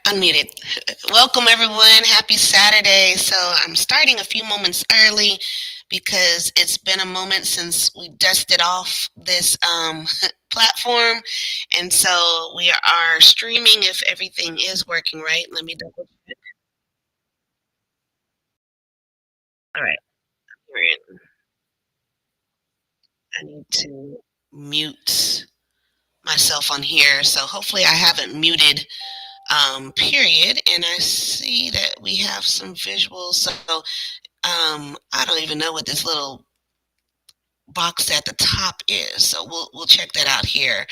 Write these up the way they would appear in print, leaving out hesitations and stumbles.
Unmuted. Welcome, everyone. Happy Saturday. So, I'm starting a few moments early because it's been a moment since we dusted off this platform. And so, we are streaming if everything is working right. Let me double check. All right. Great. I need to mute myself on here. So, hopefully, I haven't muted period. And I see that we have some visuals. So, I don't even know what this little box at the top is. So we'll check that out here.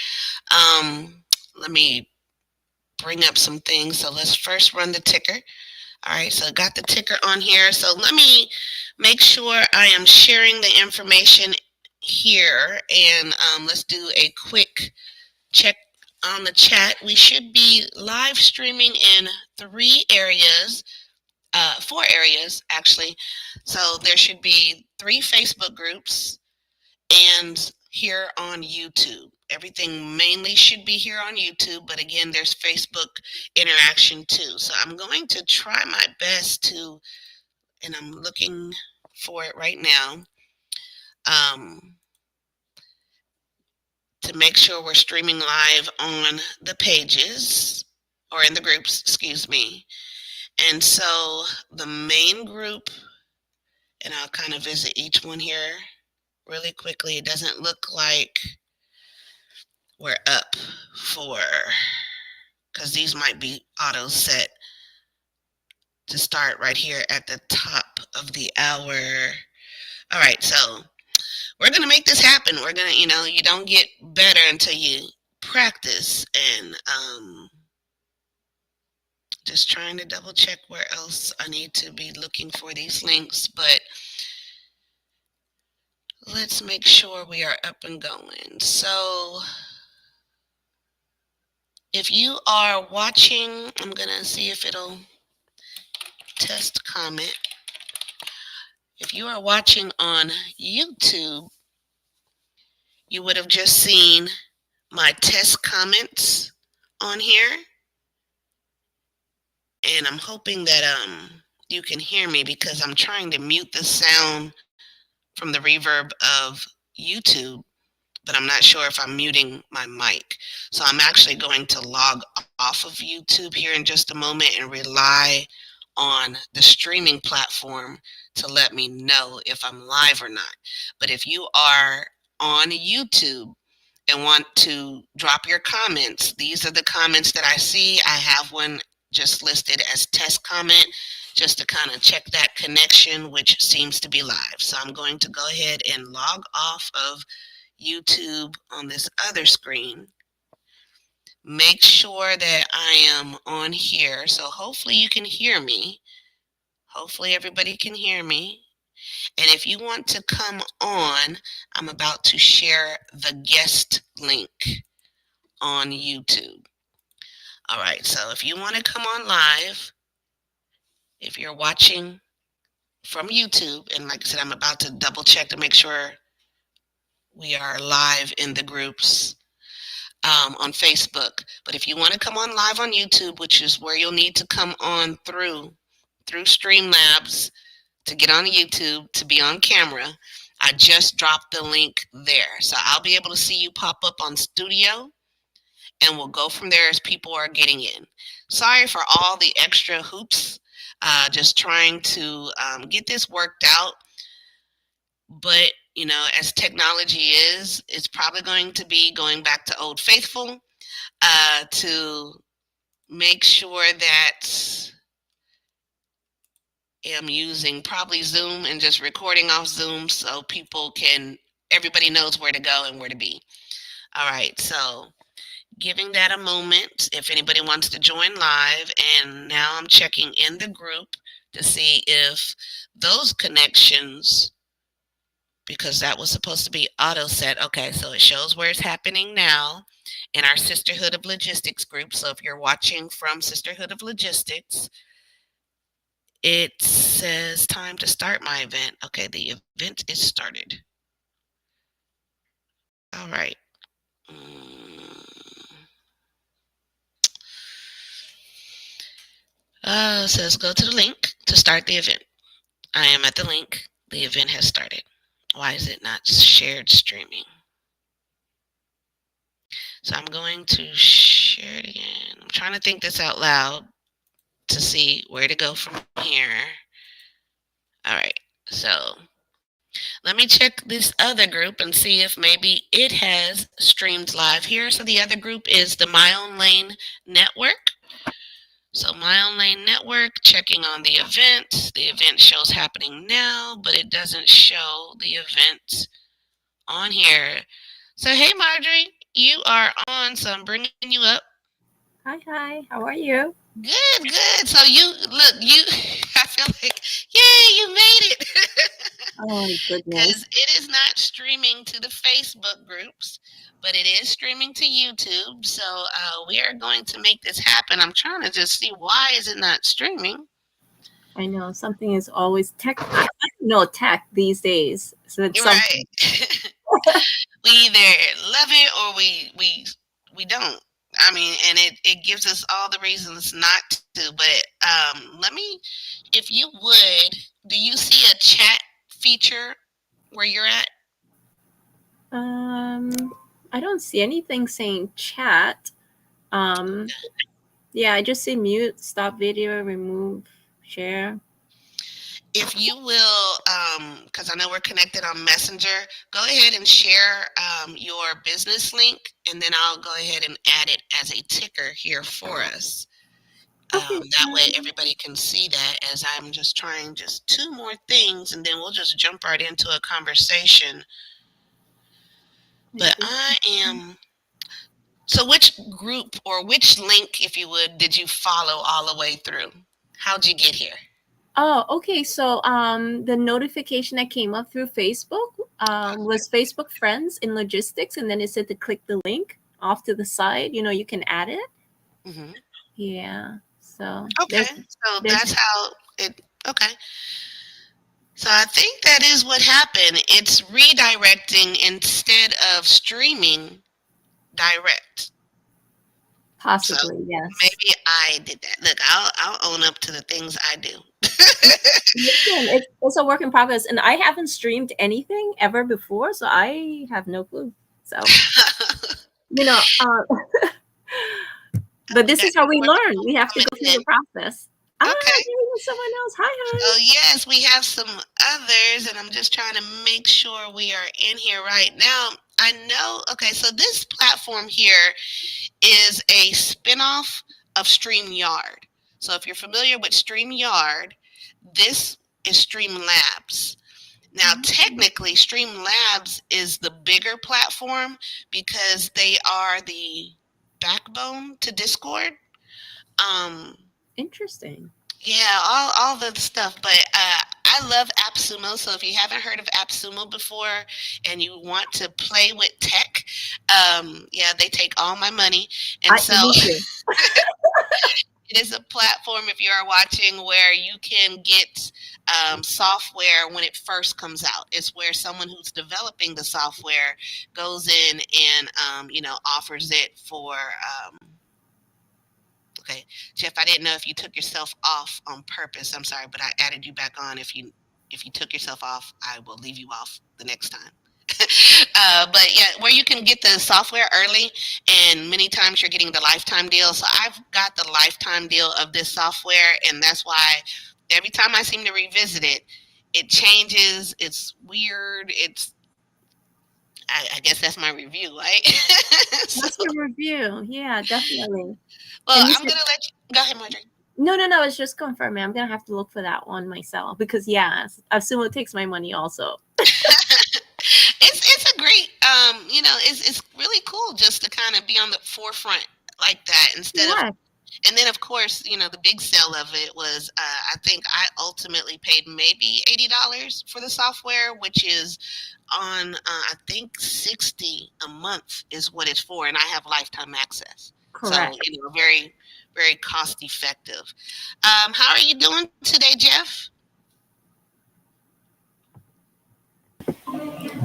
Let me bring up some things. So let's first run the ticker. All right, so got the ticker on here. So let me make sure I am sharing the information here, and let's do a quick check on the chat. We should be live streaming in three areas, four areas actually. So there should be three Facebook groups and here on YouTube. Everything mainly should be here on YouTube, but again, there's Facebook interaction too. So I'm going to try my best to, and I'm looking for it right now, um, to make sure we're streaming live on the pages or in the groups, excuse me. And so the main group, and I'll kind of visit each one here really quickly. It doesn't look like we're up for, because these might be auto set to start right here at the top of the hour. All right, so we're going to make this happen. We're going to, you don't get better until you practice. And just trying to double check where else I need to be looking for these links. But let's make sure we are up and going. So if you are watching, I'm going to see if it'll test comment. If you are watching on YouTube, you would have just seen my test comments on here. And I'm hoping that you can hear me because I'm trying to mute the sound from the reverb of YouTube, but I'm not sure if I'm muting my mic. So I'm actually going to log off of YouTube here in just a moment and rely on the streaming platform to let me know if I'm live or not. But if you are on YouTube and want to drop your comments, these are the comments that I see. I have one just listed as test comment just to kind of check that connection, which seems to be live. So I'm going to go ahead and log off of YouTube on this other screen. Make sure that I am on here. So hopefully you can hear me. Hopefully everybody can hear me. And if you want to come on, I'm about to share the guest link on YouTube. All right, so if you want to come on live, if you're watching from YouTube, and like I said, I'm about to double check to make sure we are live in the groups on Facebook. But if you want to come on live on YouTube, which is where you'll need to come on through Streamlabs to get on YouTube to be on camera, I just dropped the link there. So I'll be able to see you pop up on Studio, and we'll go from there as people are getting in. Sorry for all the extra hoops, just trying to get this worked out. But, as technology is, it's probably going to be going back to Old Faithful to make sure that I'm using probably Zoom and just recording off Zoom so everybody knows where to go and where to be. All right, so giving that a moment if anybody wants to join live. And now I'm checking in the group to see if those connections, because that was supposed to be auto set. Okay, so it shows where it's happening now in our Sisterhood of Logistics group. So if you're watching from Sisterhood of Logistics, it says time to start my event. Okay, the event is started. All right. It says go to the link to start the event. I am at the link. The event has started. Why is it not shared streaming? So I'm going to share it again. I'm trying to think this out loud to see where to go from here. All right. So let me check this other group and see if maybe it has streamed live here. So the other group is the My Own Lane Network. So My Own Lane Network, checking on the event. The event shows happening now, but it doesn't show the event on here. So hey Marjorie, you are on, so I'm bringing you up. Hi, how are you? Good, good. So you look, you I feel like, yay, you made it. Oh my Because goodness. it is not streaming to the Facebook groups, but it is streaming to YouTube. So we are going to make this happen. I'm trying to just see why is it not streaming. I know something is always tech. I don't know tech these days. So it's Right. something. We either love it or we don't. I mean, and it gives us all the reasons not to. But let me, if you would, do you see a chat feature where you're at? Um, I don't see anything saying chat. Um, yeah, I just see mute, stop video, remove, share. If you will, because I know we're connected on Messenger, go ahead and share your business link, and then I'll go ahead and add it as a ticker here for us. Okay. That way everybody can see that as I'm just trying just two more things, and then we'll just jump right into a conversation. I But see. I am. So, which group or which link, if you would, did you follow all the way through? How'd you get here? Oh, okay. So the notification that came up through Facebook was Facebook Friends in Logistics, and then it said to click the link off to the side. You know, you can add it. Hmm. Yeah. So Okay, so there's that's how it. Okay. So I think that is what happened. It's redirecting instead of streaming direct. So possibly yes. maybe I did that. Look, I'll own up to the things I do. Listen, it's a work in progress, and I haven't streamed anything ever before, so I have no clue. So you know, but We this got is how we more learn. people We have to go through coming the in. process. Ah, Okay. there was someone else. Hi, So hi. yes, we have some others, and I'm just trying to make sure we are in here right now. I know. Okay, so this platform here is a spinoff of StreamYard. So if you're familiar with StreamYard, this is Streamlabs. Now, technically, Streamlabs is the bigger platform because they are the backbone to Discord. Um, Interesting. yeah, all the stuff. But I love AppSumo. So if you haven't heard of AppSumo before and you want to play with tech, yeah, they take all my money, and so Me too. it is a platform, if you are watching, where you can get software when it first comes out. It's where someone who's developing the software goes in and offers it for. Okay, Jeff, I didn't know if you took yourself off on purpose. I'm sorry, but I added you back on. If you took yourself off, I will leave you off the next time. But yeah, where you can get the software early, and many times you're getting the lifetime deal. So I've got the lifetime deal of this software, and that's why every time I seem to revisit it, it changes. It's weird. I guess that's my review, right? So, That's your review. Yeah, definitely. well, And you I'm said gonna let you go ahead, Marjorie. no, no, no. It's just confirming. I'm gonna have to look for that one myself because yeah, Asumo takes my money also. It's a great it's really cool just to kind of be on the forefront like that instead of. Yeah, And then, of course, the big sell of it was I think I ultimately paid maybe $80 for the software, which is on I think 60 a month is what it's for, and I have lifetime access. So correct. very very cost effective. How are you doing today, Jeff?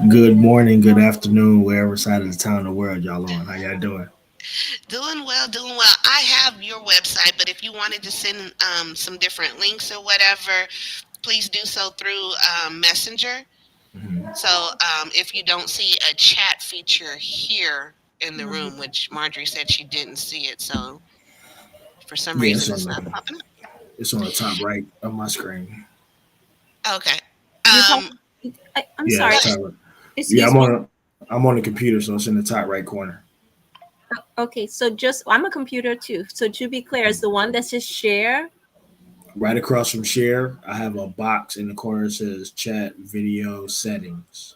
Good morning, good afternoon, wherever side of the town or world y'all on. How y'all doing? Doing well, doing well. I have your website, but if you wanted to send some different links or whatever, please do so through Messenger. Mhm. So if you don't see a chat feature here in the Mhm. room, which Marjorie said she didn't see it, so for some Yeah, reason it's not popping it's on the top right of my screen. up. Okay. You talk. Um, I'm Yeah, Go sorry. it's ahead. top right. Yeah, Excuse me. I'm on the computer, so it's in the top right corner. Okay, so just I'm a computer too. So to be clear, is the one that says share? Right across from share, I have a box in the corner that says chat video settings.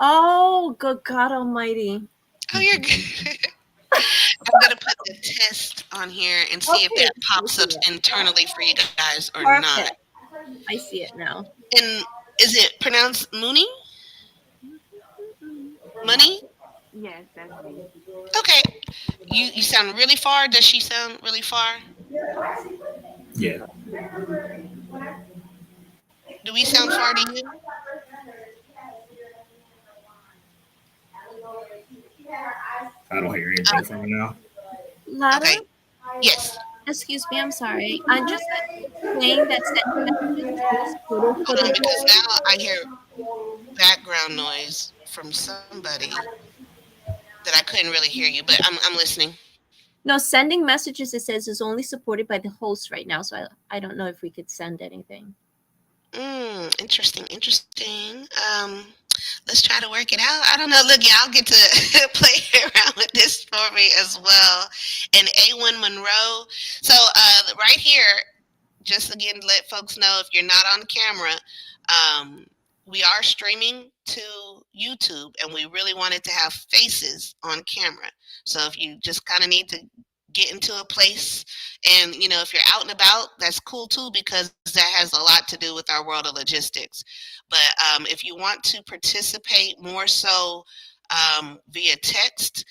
Oh, good God Almighty! Oh, you're good. I'm gonna put the test on here and see if Okay, that I pops up see it. internally for you guys or not. Perfect. I see it now. And is it pronounced Mooney? Money? Yes, that's me. Okay. You sound really far. Does she sound really far? Yeah, Do we sound far to you? I don't hear Uh, anything from it now. Ladder, okay. Yes. excuse me, I'm sorry. I just saying that sending messages is only supported for Hold the on, because host. now I hear background noise from somebody that I couldn't really hear you, but I'm listening. No, sending messages it says is only supported by the host right now. So I don't know if we could send anything. Interesting, interesting. Let's try to work it out. I don't know. Look, y'all get to play around with this for me as well. And A1 Monroe. So right here, just again, to let folks know if you're not on camera, um, we are streaming to YouTube, and we really wanted to have faces on camera. So if you just kind of need to get into a place, and if you're out and about, that's cool too, because that has a lot to do with our world of logistics. But if you want to participate more so via text,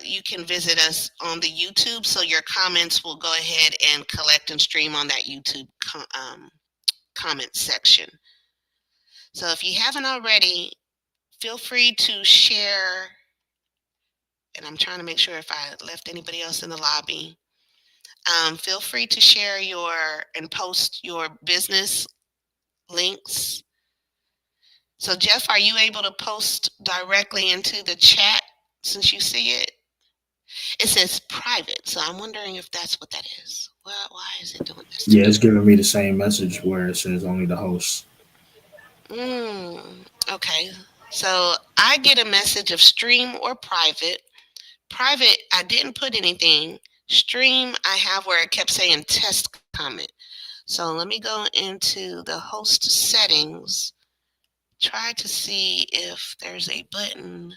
you can visit us on the YouTube, so your comments will go ahead and collect and stream on that YouTube comment section. So if you haven't already, feel free to share. And I'm trying to make sure if I left anybody else in the lobby. Feel free to share and post your business links. So Jeff, are you able to post directly into the chat since you see it? It says private, so I'm wondering if that's what that is. Well, why is it doing this to Yeah, me? it's giving me the same message where it says only the host. Okay. So I get a message of stream or private. Private, I didn't put anything. Stream, I have where it kept saying test comment. So let me go into the host settings, try to see if there's a button.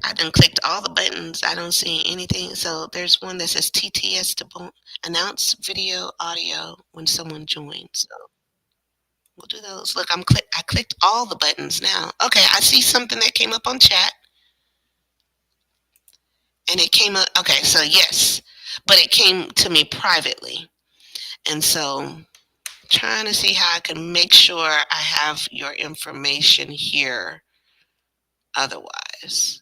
I done clicked all the buttons. I don't see anything. So there's one that says TTS to announce video audio when someone joins. So we'll do those. Look, I clicked all the buttons now. Okay, I see something that came up on chat, and it came up. Okay, so yes, but it came to me privately, and so trying to see how I can make sure I have your information here. Otherwise.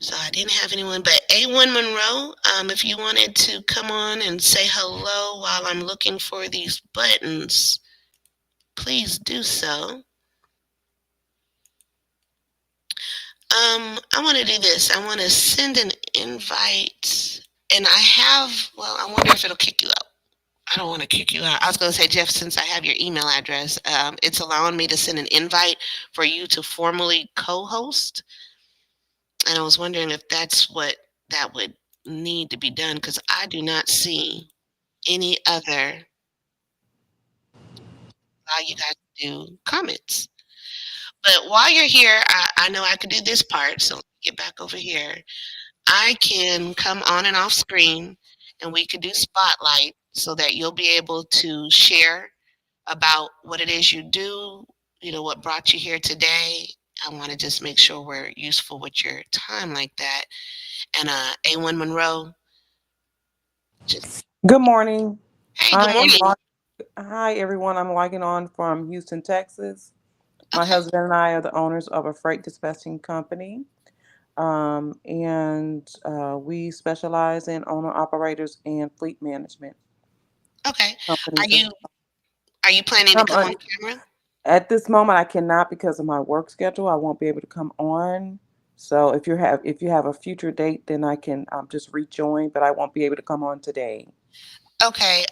So I didn't have anyone, but A1 Monroe, if you wanted to come on and say hello while I'm looking for these buttons, please do so. I want to do this. I want to send an invite, and I wonder if it'll kick you out. I don't want to kick you out. I was going to say, Jeff, since I have your email address, it's allowing me to send an invite for you to formally co-host. And I was wondering if that's what that would need to be done, because I do not see any other how you guys do comments. But while you're here, I know I could do this part. So let me get back over here. I can come on and off screen, and we could do spotlight so that you'll be able to share about what it is you do, what brought you here today. I want to just make sure we're useful with your time like that. And A1 Monroe, just Good morning. hey, good I am morning. Hi, everyone. I'm logging on from Houston, Texas. My Okay. husband and I are the owners of a freight dispatching company, and we specialize in owner operators and fleet management Okay. Are companies. you are you planning to Come come on on. camera? At this moment, I cannot because of my work schedule. I won't be able to come on. So if you have a future date, then I can just rejoin, but I won't be able to come on today. Okay.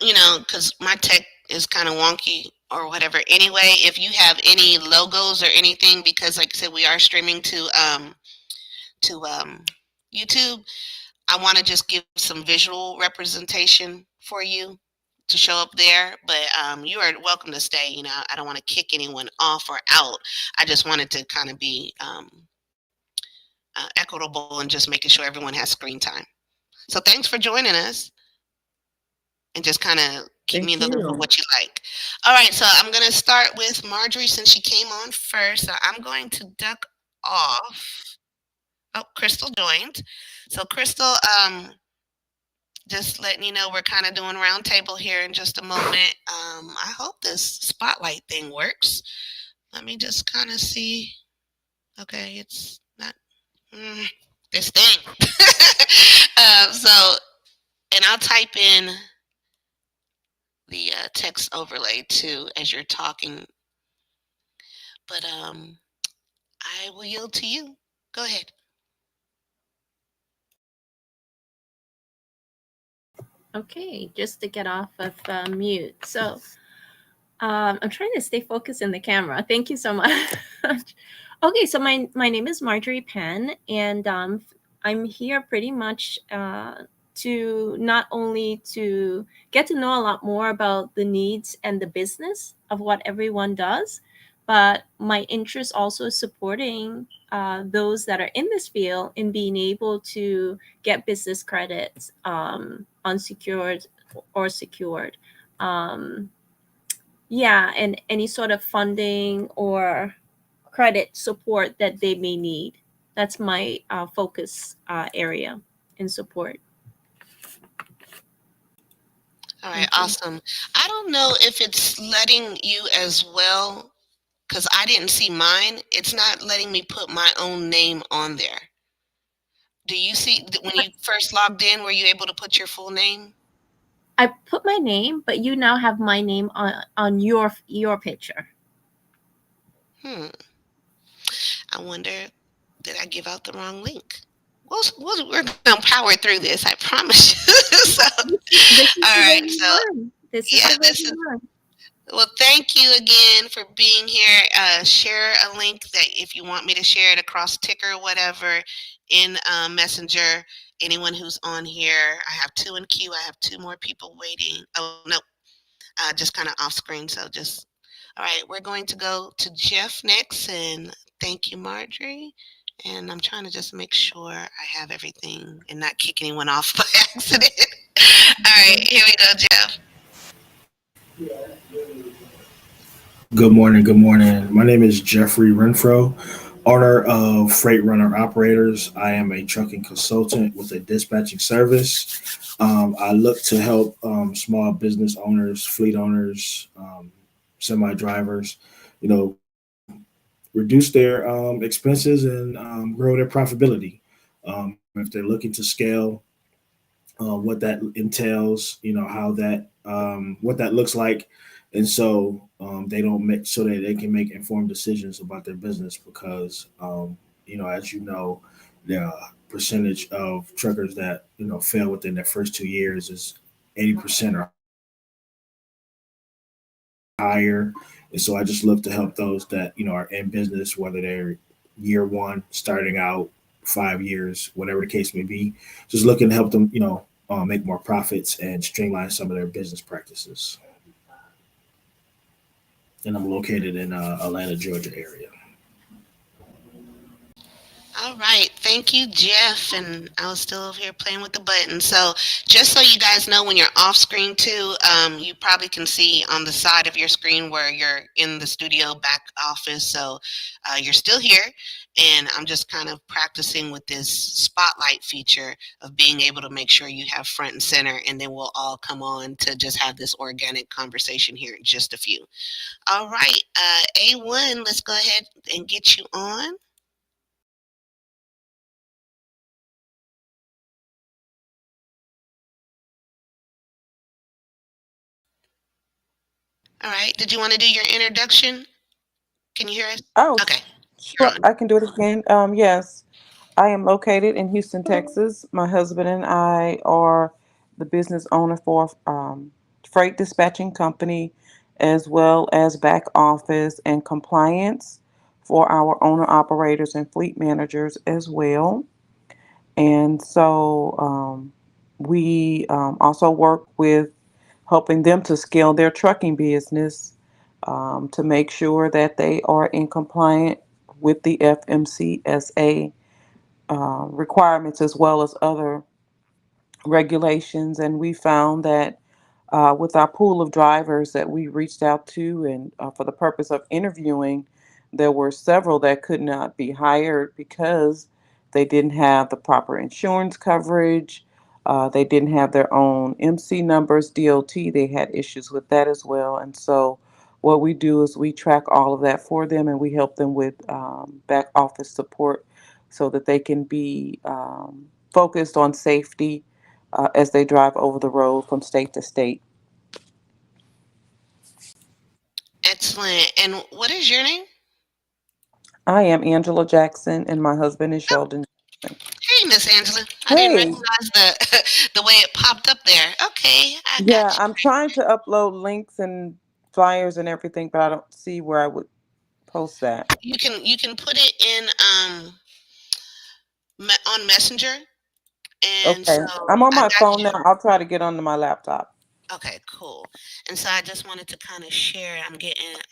Because my tech is kind of wonky or whatever. Anyway, if you have any logos or anything, because like I said, we are streaming to YouTube. I want to just give some visual representation for you to show up there, but you are welcome to stay. I don't want to kick anyone off or out. I just wanted to kind of be equitable and just making sure everyone has screen time. So thanks for joining us and just kind of keep me Thank in the loop of you. what you like. All right, so I'm going to start with Marjorie since she came on first. So I'm going to duck off. Oh, Crystal joined. So Crystal, just letting you know we're kind of doing roundtable here in just a moment. I hope this spotlight thing works. Let me just kind of see. Okay, it's not this thing. So, and I'll type in the text overlay too as you're talking. But I will yield to you. Go ahead. Okay, just to get off of mute. So I'm trying to stay focused in the camera. Thank you so much. Okay, so my name is Marjorie Penn, and I'm here pretty much to not only to get to know a lot more about the needs and the business of what everyone does, but my interest also is supporting those that are in this field in being able to get business credits, unsecured or secured. Um, yeah, and any sort of funding or credit support that they may need. That's my focus area in support. All right, Thank you. awesome. I don't know if it's letting you as well because I didn't see mine. It's not letting me put my own name on there. Do you see when But you first logged in, were you able to put your full name? I put my name, but you now have my name on your picture. Hmm. I wonder, did I give out the wrong link? We're gonna power through this. I promise you. So, This is all the way right. we So, learn. This is yeah, the way this we is learn. well. Thank you again for being here. Share a link that if you want me to share it across Ticker or whatever in Messenger. Anyone who's on here, I have two in queue. I have two more people waiting. Oh no, just kind of off screen. So just all right. We're going to go to Jeff next, and thank you, Marjorie. And I'm trying to just make sure I have everything and not kick anyone off by accident. All right, here we go, Jeff. Good morning. Good morning. My name is Jeffrey Renfro, owner of Freight Runner Operators. I am a trucking consultant with a dispatching service. I look to help small business owners, fleet owners, semi drivers, you know, reduce their expenses and grow their profitability. If they're looking to scale, what that entails, how that what that looks like, and so they don't make so that they can make informed decisions about their business because as you know, the percentage of truckers that fail within their first 2 years is 80% or higher, and so I just look to help those that are in business, whether they're year one, starting out, 5 years, whatever the case may be. Just looking to help them, make more profits and streamline some of their business practices. And I'm located in Atlanta, Georgia area. All right, thank you, Jeff. And I was still over here playing with the button. So, just so you guys know, when you're off screen too, you probably can see on the side of your screen where you're in the studio back office. So, you're still here. And I'm just kind of practicing with this spotlight feature of being able to make sure you have front and center, and then we'll all come on to just have this organic conversation here in just a few. All right, A1, let's go ahead and get you on. All right, did you want to do your introduction? Can you hear us? Oh, Okay, you're sure. on. I can do it again. Yes, I am located in Houston, Texas. My husband and I are the business owner for freight dispatching company, as well as back office and compliance for our owner operators and fleet managers as well. And so we also work with helping them to scale their trucking business to make sure that they are in compliant with the FMCSA requirements as well as other regulations. And we found that with our pool of drivers that we reached out to and for the purpose of interviewing, there were several that could not be hired because they didn't have the proper insurance coverage. They didn't have their own MC numbers, DOT. They had issues with that as well. And so, what we do is we track all of that for them and we help them with back office support so that they can be focused on safety as they drive over the road from state to state. Excellent. And what is your name? I am Angela Jackson, and my husband is Oh, Sheldon Jackson. hey, Miss Angela. I didn't Hey, recognize the the way it popped up there. Okay, I yeah, got you. I'm trying to upload links and flyers and everything, but I don't see where I would post that. You can put it in on Messenger, and Okay, so I'm on I my got phone you. now. I'll try to get onto my laptop. Okay, cool. And so I just wanted to kind of share.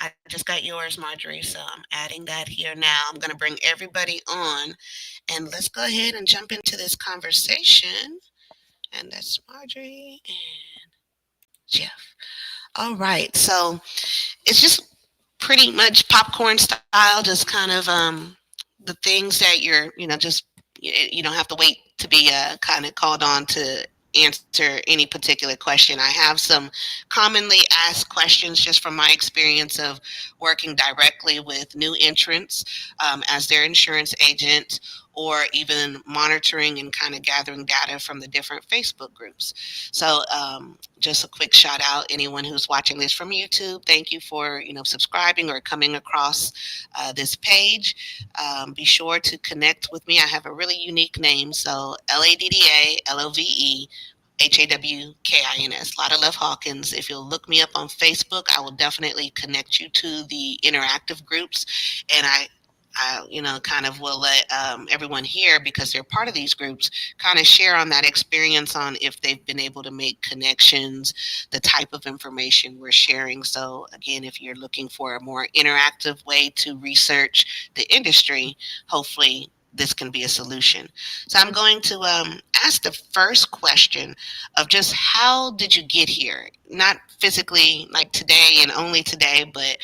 I just got yours, Marjorie. So I'm adding that here now. I'm going to bring everybody on, and let's go ahead and jump into this conversation. And that's Marjorie and Jeff. All right. So it's just pretty much popcorn style, just kind of the things that just you don't have to wait to be kind of called on to answer any particular question. I have some commonly asked questions just from my experience of working directly with new entrants as their insurance agent, or even monitoring and kind of gathering data from the different Facebook groups. So just a quick shout out anyone who's watching this from YouTube. Thank you for subscribing or coming across this page. Be sure to connect with me. I have a really unique name, so LADDALOVE HAWKINS. A lot of Love Hawkins. If you'll look me up on Facebook, I will definitely connect you to the interactive groups, and I kind of will let everyone here, because they're part of these groups, kind of share on that experience on if they've been able to make connections, the type of information we're sharing. So again, if you're looking for a more interactive way to research the industry, hopefully this can be a solution. So I'm going to ask the first question of just how did you get here? Not physically like today and only today, but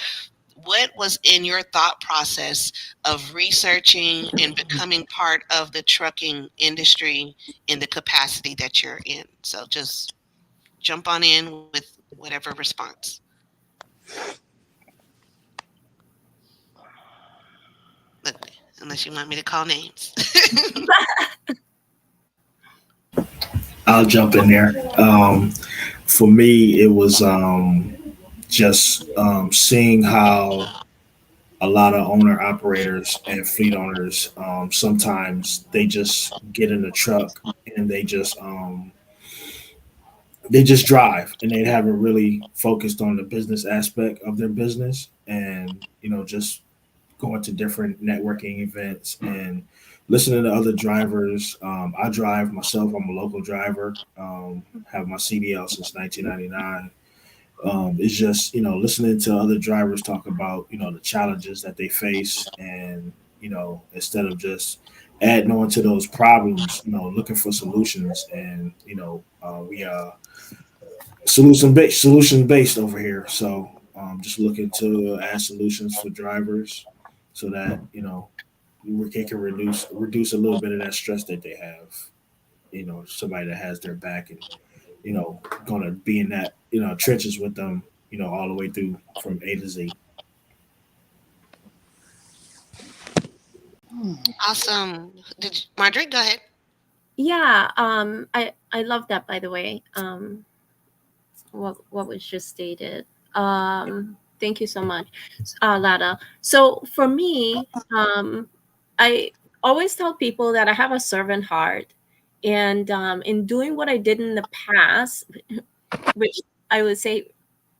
what was in your thought process of researching and becoming part of the trucking industry in the capacity that you're in? So just jump on in with whatever response. Look, unless you want me to call names. I'll jump in there. For me, it was just seeing how a lot of owner operators and fleet owners sometimes they just get in the truck and they just drive and they haven't really focused on the business aspect of their business, and just going to different networking events and listening to other drivers. I drive myself. I'm a local driver. Have my CDL since 1999. It's just listening to other drivers talk about the challenges that they face, and instead of just adding on to those problems, looking for solutions. And we are solution based over here. So just looking to add solutions for drivers so that it can reduce a little bit of that stress that they have. Somebody that has their back and gonna be in that trenches with them, all the way through from A to Z. Awesome. Marjorie, go ahead. Yeah, I love that, by the way. What was just stated. Thank you so much, Lada. So for me, I always tell people that I have a servant heart, and in doing what I did in the past, which I would say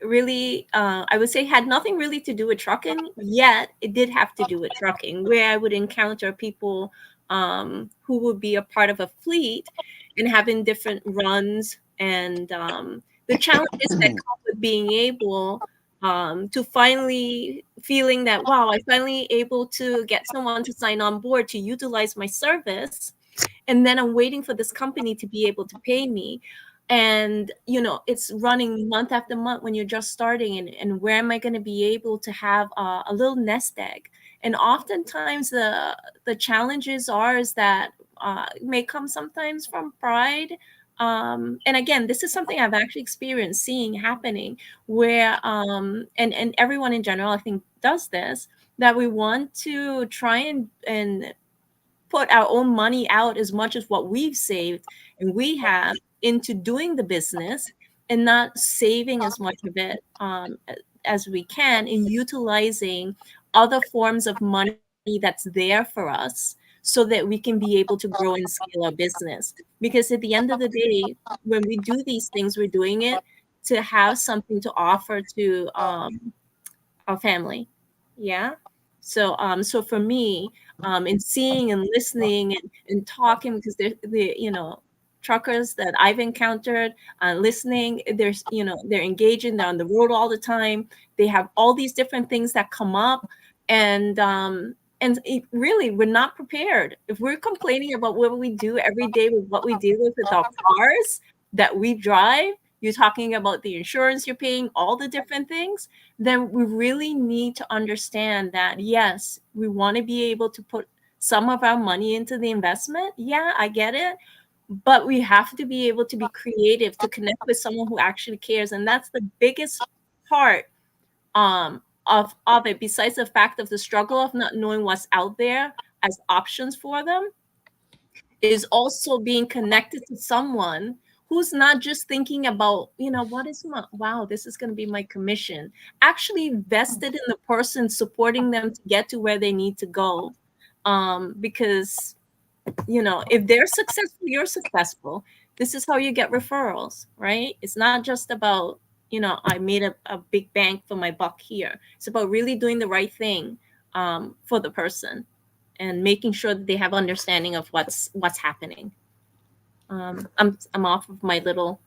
really, I would say had nothing really to do with trucking, yet it did have to do with trucking, where I would encounter people who would be a part of a fleet and having different runs, and the challenges that come with being able to finally feeling that, wow, I finally able to get someone to sign on board to utilize my service, and then I'm waiting for this company to be able to pay me. And it's running month after month when you're just starting, and where am I going to be able to have a little nest egg? And oftentimes the challenges are is that may come sometimes from pride. And again, this is something I've actually experienced seeing happening, where and everyone in general I think does this, that we want to try and put our own money out as much as what we've saved and we have into doing the business, and not saving as much of it as we can, and utilizing other forms of money that's there for us, so that we can be able to grow and scale our business. Because at the end of the day, when we do these things, we're doing it to have something to offer to our family. Yeah. So for me, in seeing and listening and talking, because the truckers that I've encountered, listening, they're engaging, they're on the road all the time. They have all these different things that come up, and really, we're not prepared. If we're complaining about what we do every day with what we deal with our cars that we drive, you're talking about the insurance you're paying, all the different things, then we really need to understand that, yes, we want to be able to put some of our money into the investment. Yeah, I get it. But we have to be able to be creative to connect with someone who actually cares. And that's the biggest part of it, besides the fact of the struggle of not knowing what's out there as options for them, is also being connected to someone who's not just thinking about, what is my, wow, this is going to be my commission, actually vested in the person, supporting them to get to where they need to go. Because, if they're successful, you're successful. This is how you get referrals, right? It's not just about, I made a big bank for my buck here. It's about really doing the right thing for the person, and making sure that they have understanding of what's happening. I'm off of my little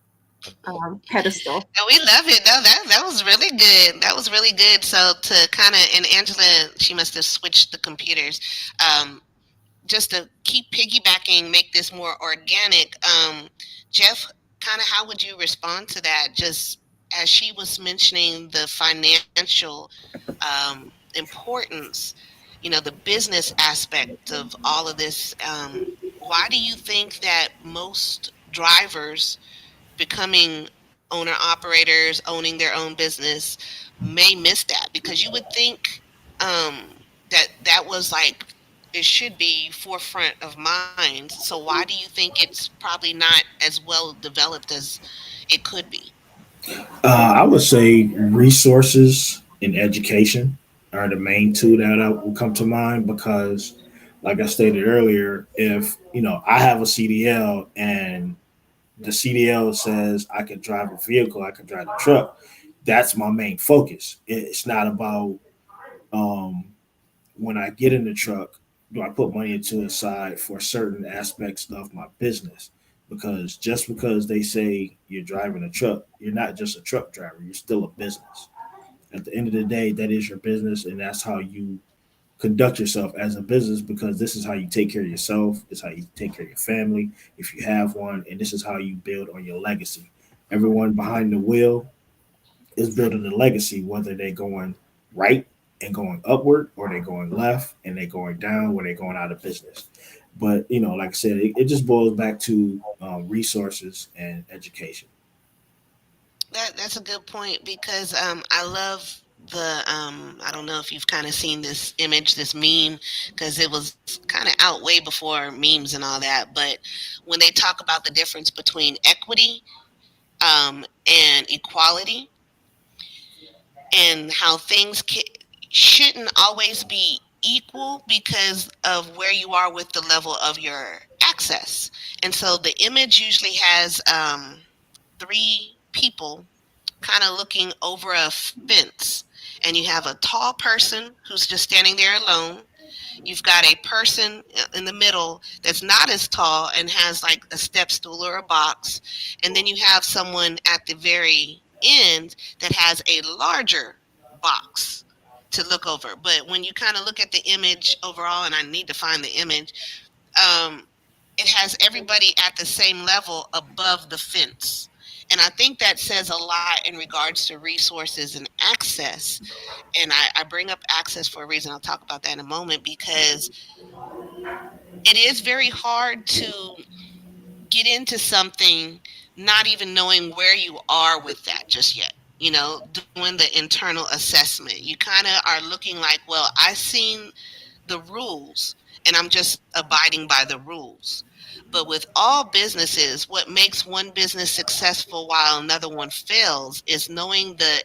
pedestal. No, we love it. No, that was really good. That was really good. So to kind of, and Angela, she must have switched the computers. Just to keep piggybacking, make this more organic. Jeff, kind of how would you respond to that? Just as she was mentioning the financial importance, the business aspect of all of this. Why do you think that most drivers becoming owner operators, owning their own business, may miss that? Because you would think that was like it should be forefront of mind. So why do you think it's probably not as well developed as it could be? I would say resources and education are the main two that will come to mind because, like I stated earlier, if I have a CDL and the CDL says I can drive a vehicle, I can drive a truck, that's my main focus. It's not about um, when I get in the truck, do I put money into the side for certain aspects of my business? Because just because they say you're driving a truck, you're not just a truck driver, you're still a business. At the end of the day, that is your business, and that's how you conduct yourself as a business because this is how you take care of yourself, it's how you take care of your family if you have one, and this is how you build on your legacy. Everyone behind the wheel is building a legacy, whether they're going right and going upward, or they're going left and they're going down, where they're going out of business. But like I said, it just boils back to resources and education. That's a good point because I love the I don't know if you've kind of seen this image, this meme, because it was kind of out way before memes and all that. But when they talk about the difference between equity and equality, and how shouldn't always be equal because of where you are with the level of your access. And so the image usually has three people kind of looking over a fence. And you have a tall person who's just standing there alone. You've got a person in the middle that's not as tall and has like a step stool or a box. And then you have someone at the very end that has a larger box to look over. But when you kind of look at the image overall, and I need to find the image, um, it has everybody at the same level above the fence. And I think that says a lot in regards to resources and access. And I bring up access for a reason. I'll talk about that in a moment because it is very hard to get into something not even knowing where you are with that just yet. Doing the internal assessment. You kind of are looking like, well, I've seen the rules and I'm just abiding by the rules. But with all businesses, what makes one business successful while another one fails is knowing the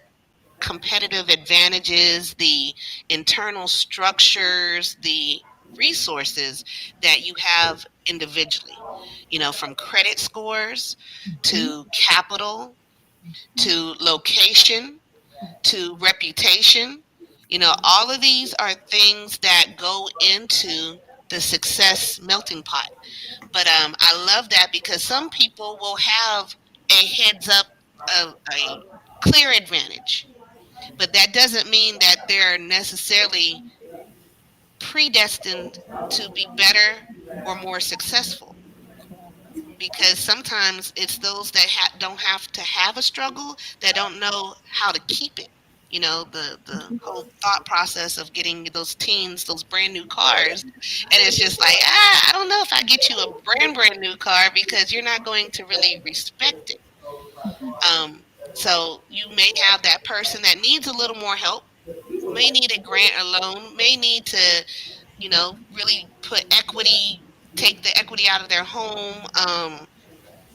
competitive advantages, the internal structures, the resources that you have individually, from credit scores to capital to location to reputation. All of these are things that go into the success melting pot. But I love that because some people will have a heads up, a clear advantage, but that doesn't mean that they're necessarily predestined to be better or more successful. Because sometimes it's those that don't have to have a struggle that don't know how to keep it. The whole thought process of getting those teens those brand new cars, and it's just like, I don't know if I get you a brand new car because you're not going to really respect it. So you may have that person that needs a little more help, may need a grant or loan, may need to really put equity, take the equity out of their home,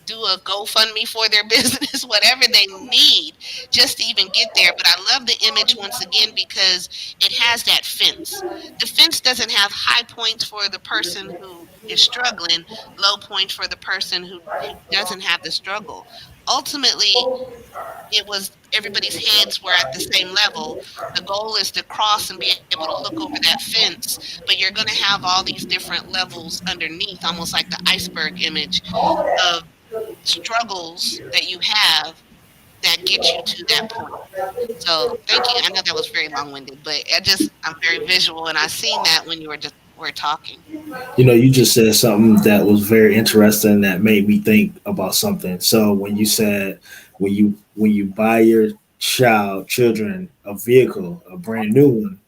do a GoFundMe for their business, whatever they need just to even get there. But I love the image once again because it has that fence. The fence doesn't have high points for the person who is struggling, low points for the person who doesn't have the struggle. Ultimately, it was everybody's heads were at the same level. The goal is to cross and be able to look over that fence, but you're going to have all these different levels underneath, almost like the iceberg image of struggles that you have that get you to that point. So thank you. I know that was very long winded, but I'm very visual and I seen that when you were talking. You just said something that was very interesting that made me think about something. So when you said when you buy your children a vehicle, a brand new one,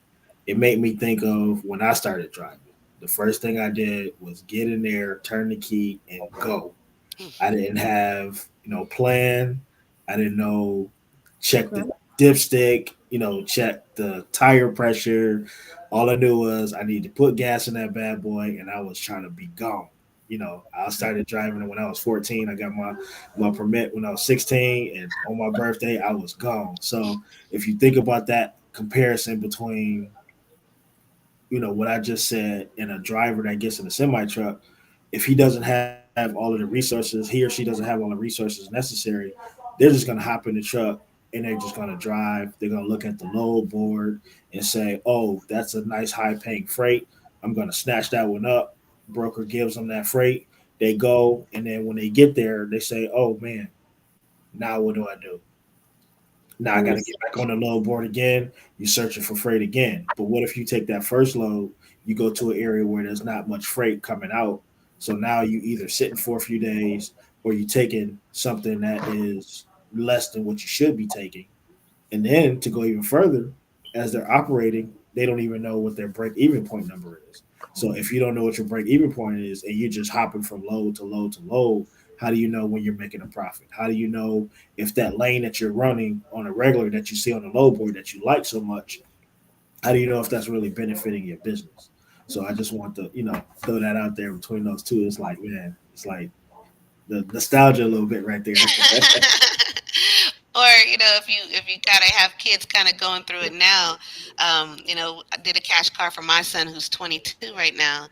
it made me think of when I started driving. The first thing I did was get in there, turn the key, and go. I didn't have plan. I didn't know check the dipstick, check the tire pressure. All I knew was I need to put gas in that bad boy, and I was trying to be gone. I started driving when I was 14. I got my permit when I was 16, and on my birthday, I was gone. So if you think about that comparison between, what I just said, and a driver that gets in a semi truck, if he doesn't have all of the resources, he or she doesn't have all the resources necessary, they're just going to hop in the truck and they're just going to drive. They're going to look at the load board and say, oh, that's a nice high paying freight. I'm going to snatch that one up. Broker gives them that freight. They go. And then when they get there, they say, oh, man, now what do I do? Now I got to get back on the load board again. You're searching for freight again. But what if you take that first load, you go to an area where there's not much freight coming out? So now you either sitting for a few days or you taking something that is less than what you should be taking. And then to go even further, as they're operating, they don't even know what their break even point number is. So if you don't know what your break even point is and you're just hopping from load to load to load, how do you know when you're making a profit? How do you know if that lane that you're running on a regular that you see on the load board that you like so much, how do you know if that's really benefiting your business? So I just want to, throw that out there between those two. It's like, man, it's like the nostalgia a little bit right there. Or if you kind of have kids kind of going through it now, I did a cash car for my son who's 22 right now,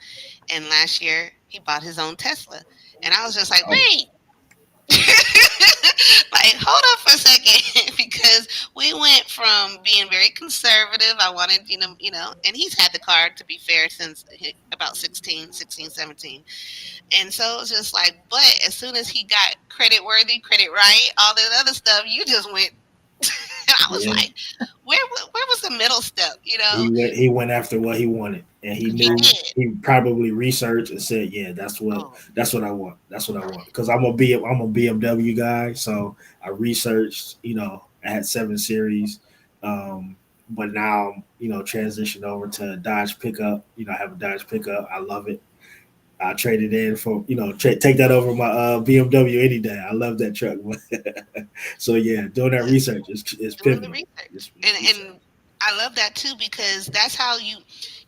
and last year he bought his own Tesla, and I was just like, Oh, wait, like hold up for a second, because we went from being very conservative. I wanted, and he's had the car, to be fair, since about 16, 17. And so it was just like, but as soon as he got credit worthy, credit right, all that other stuff, you just went. And I was yeah. like, where was the middle step? He went after what he wanted, and he He knew did. he probably researched and said, "Yeah, that's what Oh, I want. That's what I want." Because I'm a BMW guy, so I researched. I had 7 Series, but now transitioned over to Dodge pickup. I have a Dodge pickup. I love it. I traded in for take that over my BMW any day. I love that truck. So yeah, doing that research is doing the pivotal. research, It's research. and I love that too, because that's how you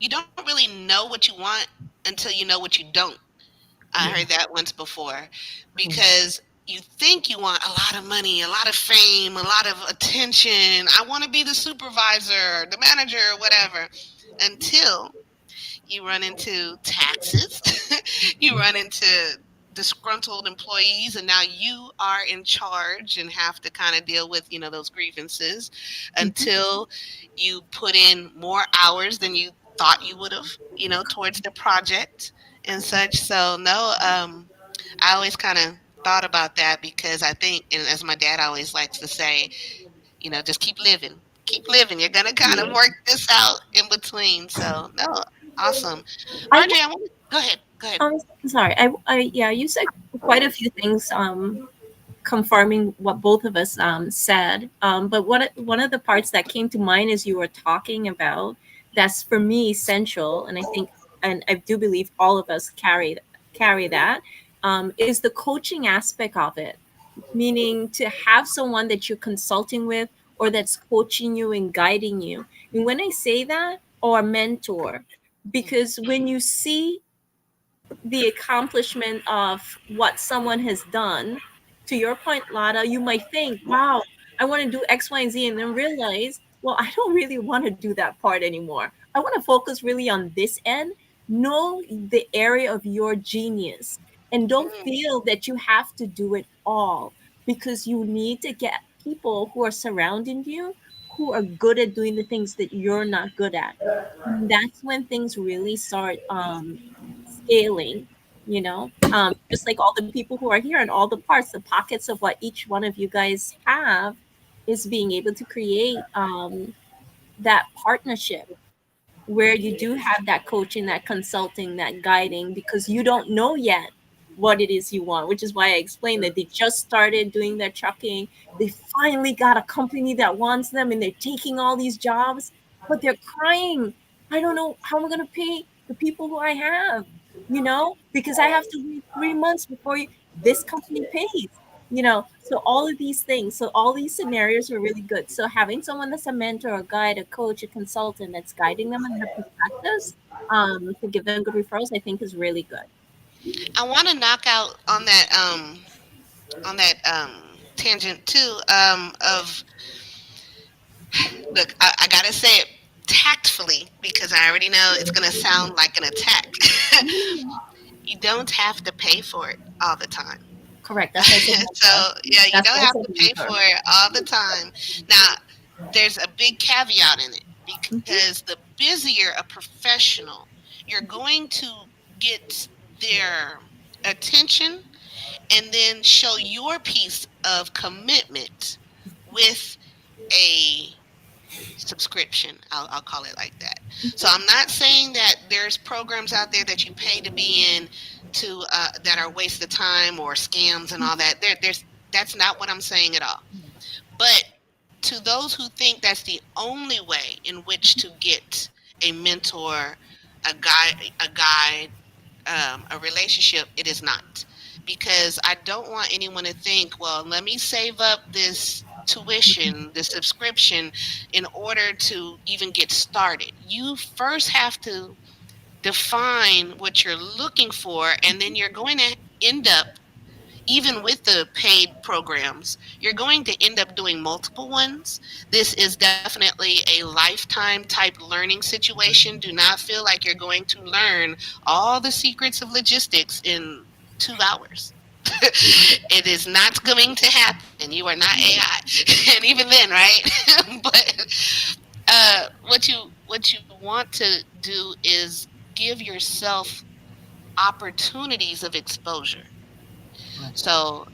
don't really know what you want until you know what you don't. I Yeah. heard that once before, because you think you want a lot of money, a lot of fame, a lot of attention. I want to be the supervisor, the manager, whatever, until you run into taxes, you run into disgruntled employees, and now you are in charge and have to kind of deal with those grievances, until you put in more hours than you thought you would have, towards the project and such. So no, I always kind of thought about that, because I think, and as my dad always likes to say, just keep living. Keep living. You're gonna kind of Yeah. work this out in between. So no, awesome. I Marjorie, I want go ahead. Go ahead. sorry. Yeah, you said quite a few things confirming what both of us said. But one of the parts that came to mind as you were talking about, that's for me essential, and I think, and I do believe all of us carry that, is the coaching aspect of it. Meaning to have someone that you're consulting with or that's coaching you and guiding you. And when I say that, or a mentor, because when you see the accomplishment of what someone has done, to your point, Lada, you might think, wow, I want to do X, Y, and Z, and then realize, well, I don't really want to do that part anymore. I want to focus really on this end. Know the area of your genius and don't Mm, feel that you have to do it all, because you need to get people who are surrounding you who are good at doing the things that you're not good at. And that's when things really start scaling, just like all the people who are here and all the parts, the pockets of what each one of you guys have, is being able to create that partnership where you do have that coaching, that consulting, that guiding, because you don't know yet what it is you want, which is why I explained that they just started doing their trucking. They finally got a company that wants them and they're taking all these jobs, but they're crying. I don't know how I'm going to pay the people who I have, because I have to wait 3 months before this company pays. So all of these things, so all these scenarios are really good. So having someone that's a mentor, a guide, a coach, a consultant that's guiding them in their perspectives, to give them good referrals, I think is really good. I want to knock out on that tangent too. Of Look, I gotta say it tactfully, because I already know it's gonna sound like an attack. You don't have to pay for it all the time. Correct. That's why I said mentor. So yeah, you That's don't why I have said to pay mentor. for it all the time. Now, there's a big caveat in it, Mhm. because the busier a professional, you're going to get their attention and then show your piece of commitment with a subscription. I'll call it like that. So I'm not saying that there's programs out there that you pay to be in, to that are waste of time or scams and all that. That's not what I'm saying at all. But to those who think that's the only way in which to get a mentor, a guide, a relationship. It is not, because I don't want anyone to think, well, let me save up this tuition, this subscription, in order to even get started. You first have to define what you're looking for, and then you're going to end up, even with the paid programs, you're going to end up doing multiple ones. This is definitely a lifetime type learning situation. Do not feel like you're going to learn all the secrets of logistics in 2 hours. It is not going to happen. You are not AI. And even then, right? But what you want to do is give yourself opportunities of exposure. So,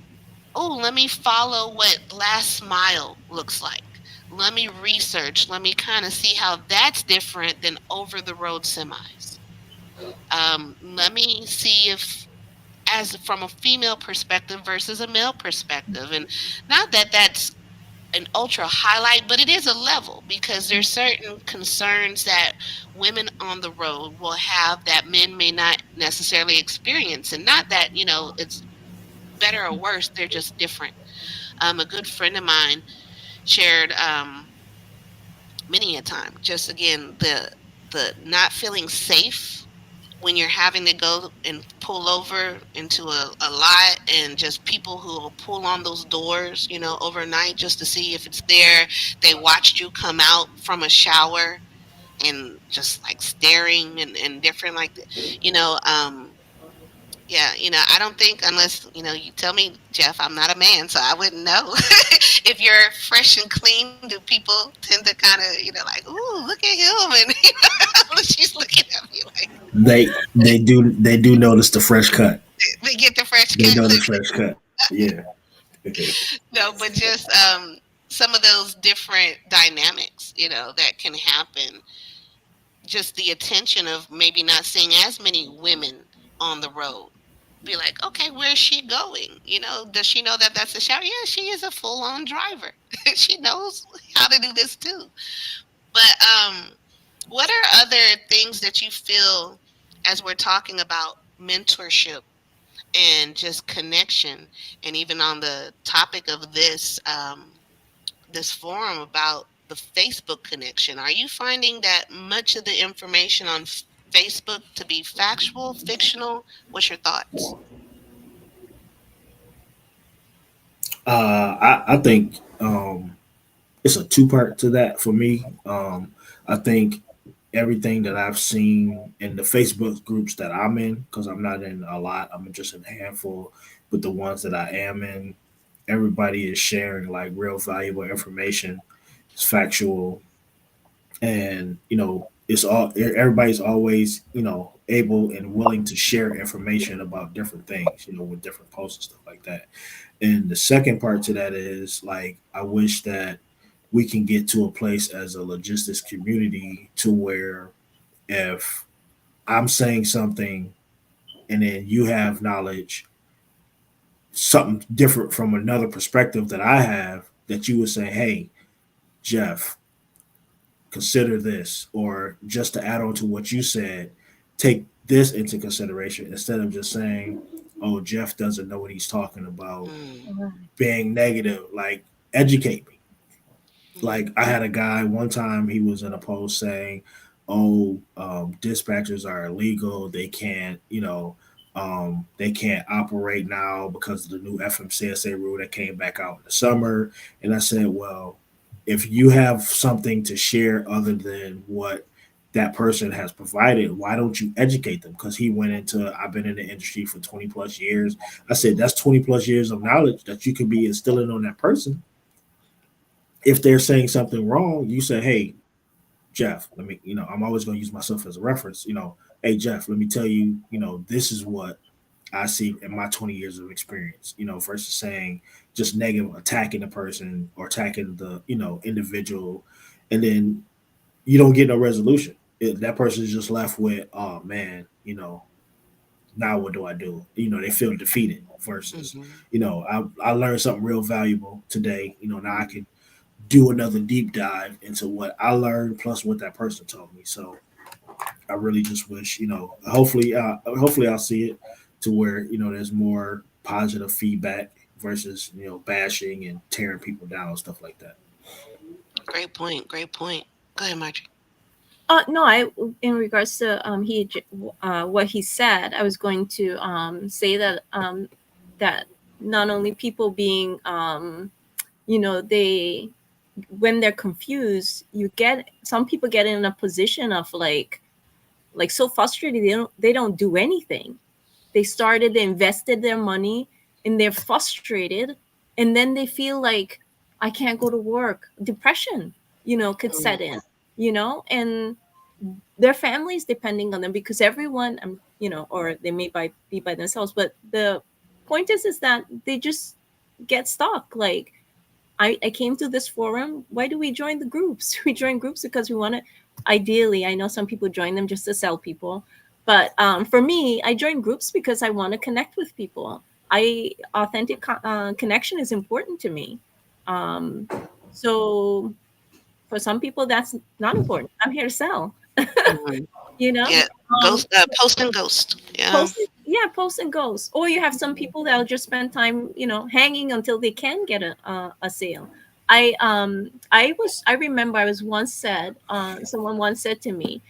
oh, let me follow what last mile looks like. Let me research. Let me kind of see how that's different than over the road semis. Let me see if, as from a female perspective versus a male perspective, and not that that's an ultra highlight, but it is a level, because there's certain concerns that women on the road will have that men may not necessarily experience, and not that it's better or worse. They're just different. A good friend of mine shared, many a time, just again, the not feeling safe when you're having to go and pull over into a lot, and just people who will pull on those doors, overnight, just to see if it's there. They watched you come out from a shower and just like staring, and different, like, you know um yeah, I don't think, unless, you tell me, Jeff, I'm not a man, so I wouldn't know. If you're fresh and clean, do people tend to kind of, like, ooh, look at him, and she's looking at me like, They do notice the fresh cut. they get the fresh They cut. know the fresh cut. Yeah. No, but just some of those different dynamics, that can happen. Just the attention of maybe not seeing as many women on the road. Be like, okay, where's she going? Does she know that that's a shower? Yeah, she is a full on driver. She knows how to do this too. But what are other things that you feel, as we're talking about mentorship and just connection, and even on the topic of this forum about the Facebook connection, are you finding that much of the information on Facebook to be factual, fictional? What's your thoughts? I think it's a two part to that for me. I think everything that I've seen in the Facebook groups that I'm in, because I'm not in a lot, I'm just in a handful, but the ones that I am in, everybody is sharing like real valuable information. It's factual, and it's all everybody's always able and willing to share information about different things, with different posts and stuff like that. And the second part to that is like I wish that we can get to a place as a logistics community to where if I'm saying something and then you have knowledge, something different from another perspective that I have, that you would say, hey, Jeff, consider this, or just to add on to what you said, take this into consideration instead of just saying, oh, Jeff doesn't know what he's talking about, Mm, being negative. Like, educate me. mm, Like, I had a guy one time, he was in a post saying, oh, dispatchers are illegal. They can't operate now because of the new FMCSA rule that came back out in the summer. And I said, well, if you have something to share other than what that person has provided, why don't you educate them? Because he went into, I've been in the industry for 20 plus years. I said, that's 20 plus years of knowledge that you could be instilling on that person. If they're saying something wrong, you say, hey, Jeff, let me, I'm always going to use myself as a reference, hey, Jeff, let me tell you, this is what I see in my 20 years of experience, versus saying just negative, attacking the person or attacking the, individual. And then you don't get no resolution. That person is just left with, oh man, now what do I do? They feel defeated versus, mhm. I learned something real valuable today. Now I can do another deep dive into what I learned plus what that person told me. So I really just wish, hopefully I'll see it to where there's more positive feedback versus bashing and tearing people down and stuff like that. Great point. Great point. Go ahead, Marjorie. No, in regards to what he said, I was going to say that that not only people being they when they're confused, some people get in a position of like so frustrated they don't do anything. They invested their money and they're frustrated, and then they feel like I can't go to work. Depression, could set in, and their families depending on them, because everyone, or they may be by themselves, but the point is that they just get stuck. Like, I came to this forum. Why do we join the groups? We join groups because we want to. Ideally, I know some people join them just to sell people, but for me, I join groups because I want to connect with people. Authentic connection is important to me. Um, so for some people, that's not important. I'm here to sell. Mhm. you know, Yeah. um, Post and ghost. Yeah. post and goes. Or you have some people that'll just spend time, hanging until they can get a sale. I remember I was once said, someone once said to me,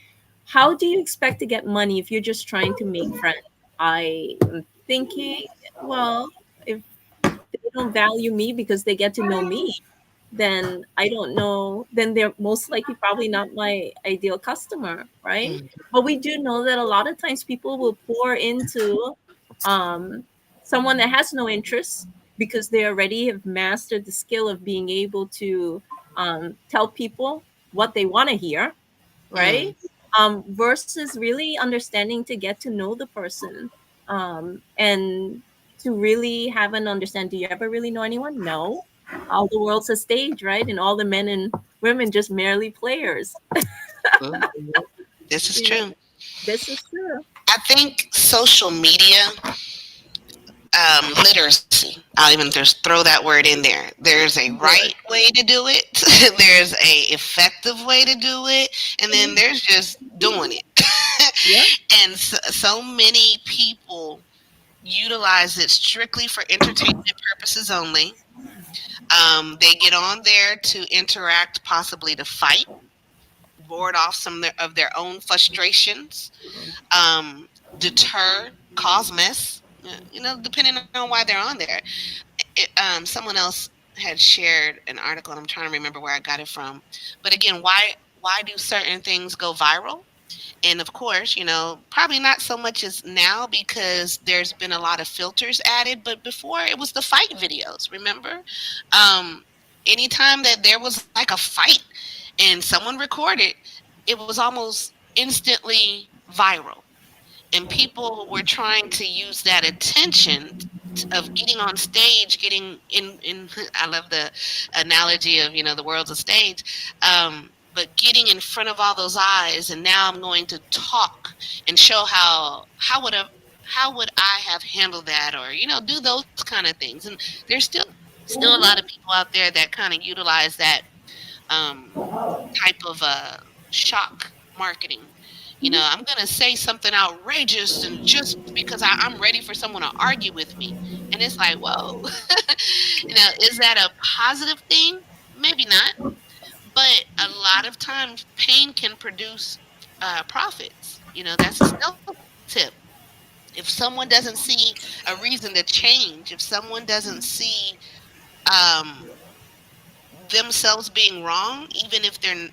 how do you expect to get money if you're just trying to make friends? I am thinking, well, if they don't value me because they get to know me, then I don't know, then they're most likely probably not my ideal customer, right? Mhm. But we do know that a lot of times people will pour into um, someone that has no interest because they already have mastered the skill of being able to tell people what they want to hear, Mm. right? Versus really understanding to get to know the person, and to really have an understand. Do you ever really know anyone? No. All the world's a stage, right? And all the men and women just merely players. Mhm. This is You know, true. this is true. I think social media literacy. I'll even just throw that word in there. There's a Good. right way to do it. There's a effective way to do it, and then there's just doing it. Yeah. And so many people utilize it strictly for entertainment purposes only. They get on there to interact, possibly to fight, board off some of their own frustrations, deter, cause mess. Depending on why they're on there. Someone else had shared an article, and I'm trying to remember where I got it from. But again, why do certain things go viral? And of course, probably not so much as now because there's been a lot of filters added, but before it was the fight videos, remember? Um, Anytime that there was like a fight and someone recorded, it was almost instantly viral. And people were trying to use that attention of getting on stage, getting in I love the analogy of the world's a stage, but getting in front of all those eyes, and now I'm going to talk and show how would I have handled that, or do those kind of things. And there's still a lot of people out there that kind of utilize that um, type of shock marketing. I'm going to say something outrageous, and just because I'm ready for someone to argue with me. And it's like, whoa, is that a positive thing? Maybe not. But a lot of times, pain can produce profits. That's a sales tip. If someone doesn't see a reason to change, if someone doesn't see um, themselves being wrong, even if they're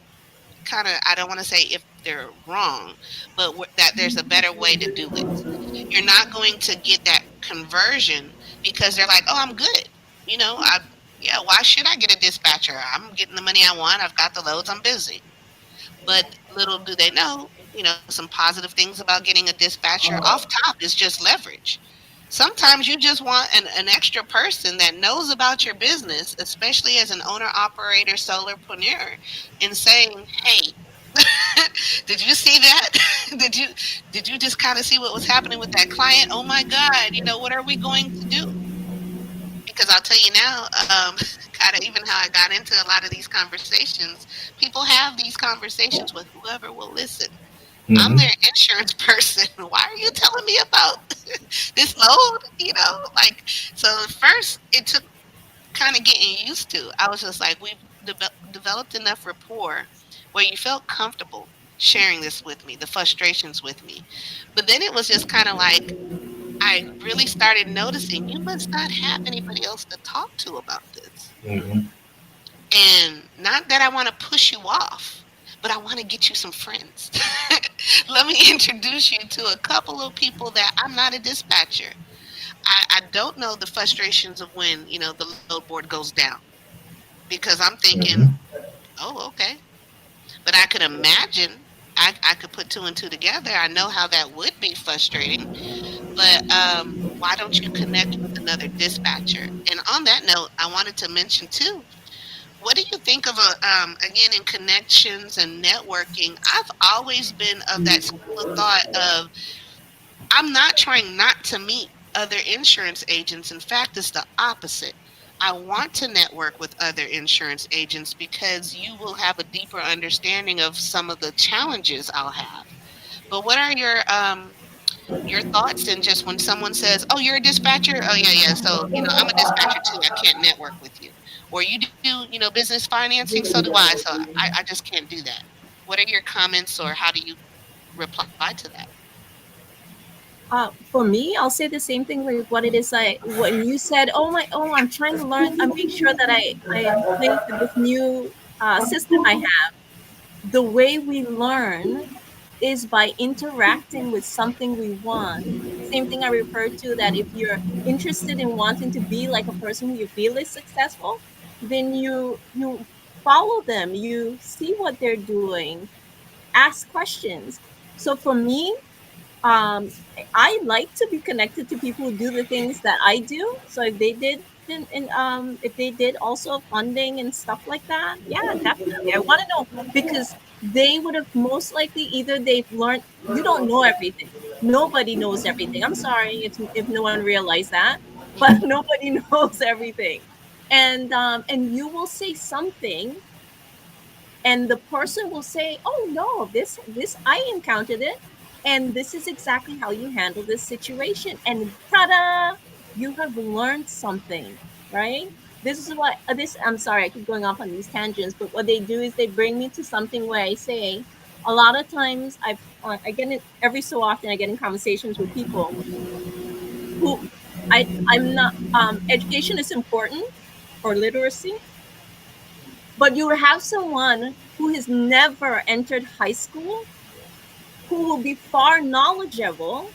kind of, I don't want to say if they're wrong, but that there's a better way to do it. You're not going to get that conversion because they're like, oh, I'm good. Yeah, why should I get a dispatcher? I'm getting the money I want. I've got the loads. I'm busy. But little do they know, some positive things about getting a dispatcher off top is just leverage. Sometimes you just want an extra person that knows about your business, especially as an owner operator solopreneur, and saying, hey, did you see that? did you just kind of see what was happening with that client? Oh my God, what are we going to do? Because I'll tell you now, kind of even how I got into a lot of these conversations, people have these conversations with whoever will listen. I'm Hmm. their insurance person. Why are you telling me about this load? Like, so at first it took kind of getting used to. I was just like, we've developed enough rapport where you felt comfortable sharing this with me, the frustrations with me. But then it was just kind of like, I really started noticing you must not have anybody else to talk to about this. Hmm. And not that I want to push you off, but I want to get you some friends. Let me introduce you to a couple of people that I'm not a dispatcher. I don't know the frustrations of when, the load board goes down because I'm thinking, Hmm. oh, okay. But I could imagine, I could put two and two together. I know how that would be frustrating. But why don't you connect with another dispatcher? And on that note, I wanted to mention too, what do you think of again in connections and networking? I've always been of that school of thought of I'm not trying not to meet other insurance agents. In fact, it's the opposite. I want to network with other insurance agents because you will have a deeper understanding of some of the challenges I'll have. But what are your thoughts and just when someone says, "Oh, you're a dispatcher? Oh, yeah, yeah. So, I'm a dispatcher too. I can't network with you." Or you do, business financing, so do I. So I just can't do that. What are your comments or how do you reply to that? For me, I'll say the same thing like what it is. Like when you said, oh, I'm trying to learn. I make sure that I am playing with this new system I have. The way we learn is by interacting with something we want. Same thing I refer to that if you're interested in wanting to be like a person who you feel is successful, then you follow them, you see what they're doing, ask questions. So for me, um, I like to be connected to people who do the things that I do. So if they did if they did also funding and stuff like that, yeah, definitely. I want to know because they would have most likely either they've learned you don't know everything. Nobody knows everything. I'm sorry if no one realized that, but nobody knows everything. And you will say something and the person will say, oh no, this I encountered it, and this is exactly how you handle this situation, and ta-da, you have learned something, right? This is what this I'm sorry I keep going off on these tangents, but what they do is they bring me to something where I say a lot of times I get in every so often I get in conversations with people who I'm not education is important or literacy, but you have someone who has never entered high school who will be far knowledgeable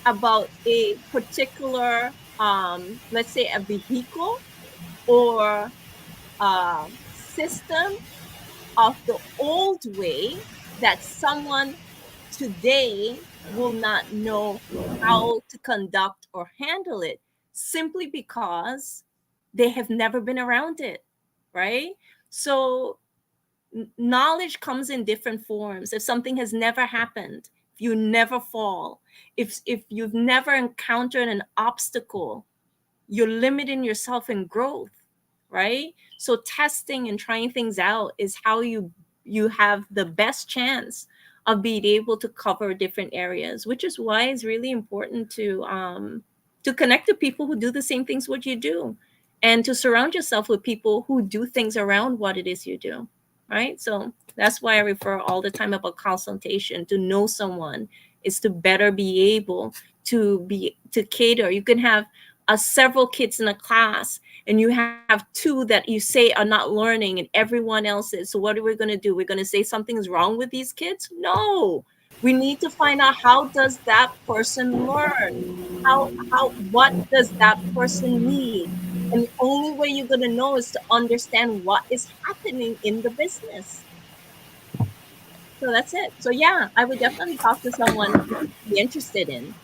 about a particular, let's say, a vehicle or system of the old way that someone today will not know how to conduct or handle it simply because they have never been around it, right? So knowledge comes in different forms. If something has never happened, if you never fall, if you've never encountered an obstacle, you're limiting yourself in growth, right? So testing and trying things out is how you have the best chance of being able to cover different areas, which is why it's really important to connect to people who do the same things what you do, and to surround yourself with people who do things around what it is you do, right? So that's why I refer all the time about consultation. To know someone is to better be able to cater. You can have several kids in a class and you have two that you say are not learning and everyone else is. So what are we going to do? We're going to say something's wrong with these kids? No. We need to find out how does that person learn? How what does that person need? And the only way you're going to know is to understand what is happening in the business. So that's it. So yeah, I would definitely talk to someone be interested in.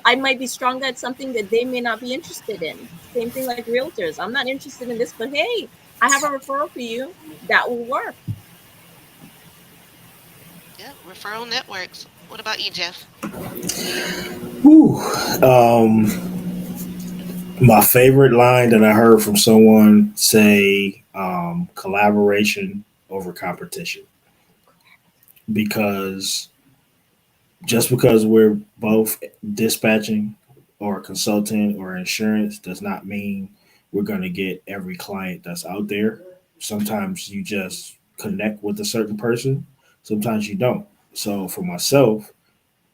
I might be stronger at something that they may not be interested in. Same thing like realtors. I'm not interested in this, but hey, I have a referral for you that will work. Yeah, referral networks. What about you, Jeff? Whew. My favorite line that I heard from someone say, collaboration over competition. because just because we're both dispatching or consultant or insurance does not mean we're going to get every client that's out there. Sometimes you just connect with a certain person, sometimes you don't. So for myself,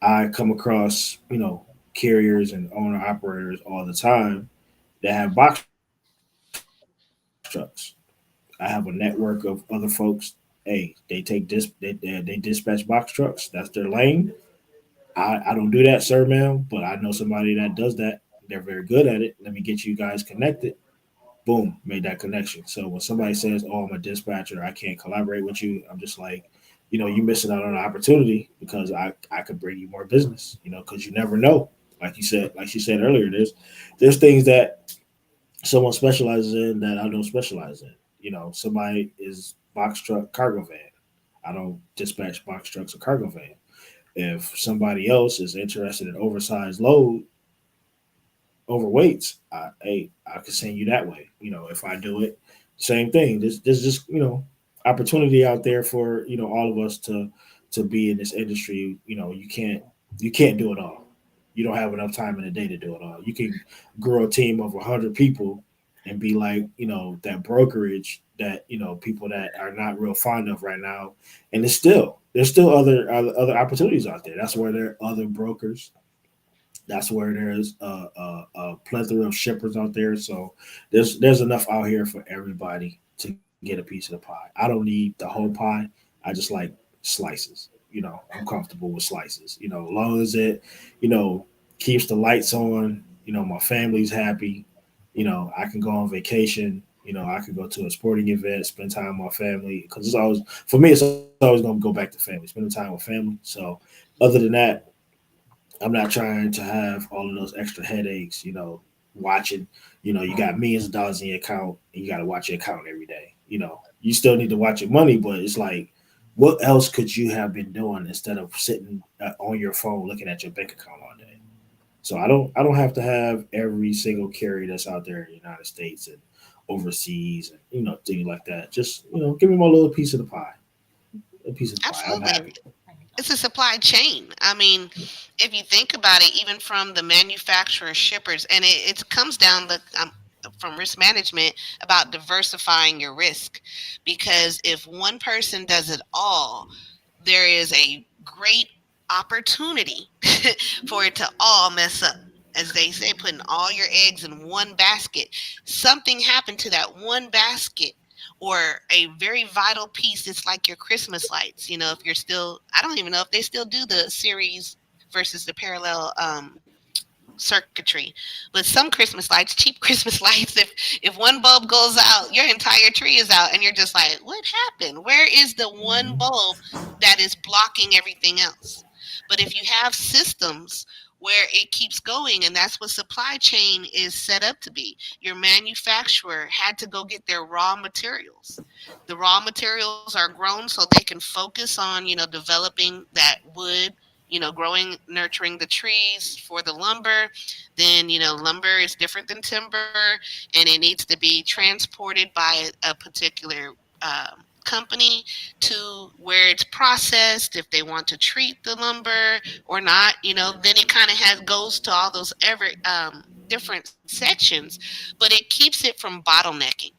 I come across, carriers and owner operators all the time that have box trucks. I have a network of other folks. Hey, they dispatch box trucks. That's their lane. I don't do that, sir, ma'am, but I know somebody that does that. They're very good at it. Let me get you guys connected. Boom, made that connection. So when somebody says, "Oh, I'm a dispatcher, I can't collaborate with you," I'm just like, you're missing out on an opportunity because I could bring you more business. Because you never know. Like she said earlier, there's things that someone specializes in that I don't specialize in. Somebody is box truck cargo van. I don't dispatch box trucks or cargo van. If somebody else is interested in oversized load, overweights, I could send you that way. If I do it, same thing. There's just opportunity out there for all of us to be in this industry. You can't do it all. You don't have enough time in the day to do it all. You can grow a team of 100 people and be like that brokerage that people that are not real fond of right now, and there's still other opportunities out there. That's where there are other brokers. That's where there's a plethora of shippers out there. So there's enough out here for everybody to get a piece of the pie. I don't need the whole pie. I just like slices. I'm comfortable with slices. As long as it, you know, keeps the lights on. My family's happy. I can go on vacation. I could go to a sporting event, spend time with my family. Because it's always, for me, it's always going to go back to family, spending time with family. So, other than that, I'm not trying to have all of those extra headaches, watching, you got millions of dollars in your account and you got to watch your account every day. You still need to watch your money, but it's like, what else could you have been doing instead of sitting on your phone looking at your bank account all day? So I don't have to have every single carrier that's out there in the United States and overseas and things like that. Just give me my little piece of the pie, a piece of the pie. I'm Absolutely. happy. It's a supply chain. I mean, if you think about it, even from the manufacturer shippers, and it comes down from risk management about diversifying your risk. Because if one person does it all, there is a great opportunity for it to all mess up. As they say, putting all your eggs in one basket. Something happened to that one basket or a very vital piece. It's like your Christmas lights. If you're still, I don't even know if they still do the series versus the parallel circuitry. But some Christmas lights, cheap Christmas lights, if one bulb goes out, your entire tree is out, and you're just like, what happened? Where is the one Hmm. bulb that is blocking everything else? But if you have systems where it keeps going, and that's what supply chain is set up to be. Your manufacturer had to go get their raw materials. The raw materials are grown so they can focus on, developing that wood, growing, nurturing the trees for the lumber. Then, lumber is different than timber and it needs to be transported by a particular company to where it's processed if they want to treat the lumber or not. Then it kind of has goes to all those every different sections, but it keeps it from bottlenecking.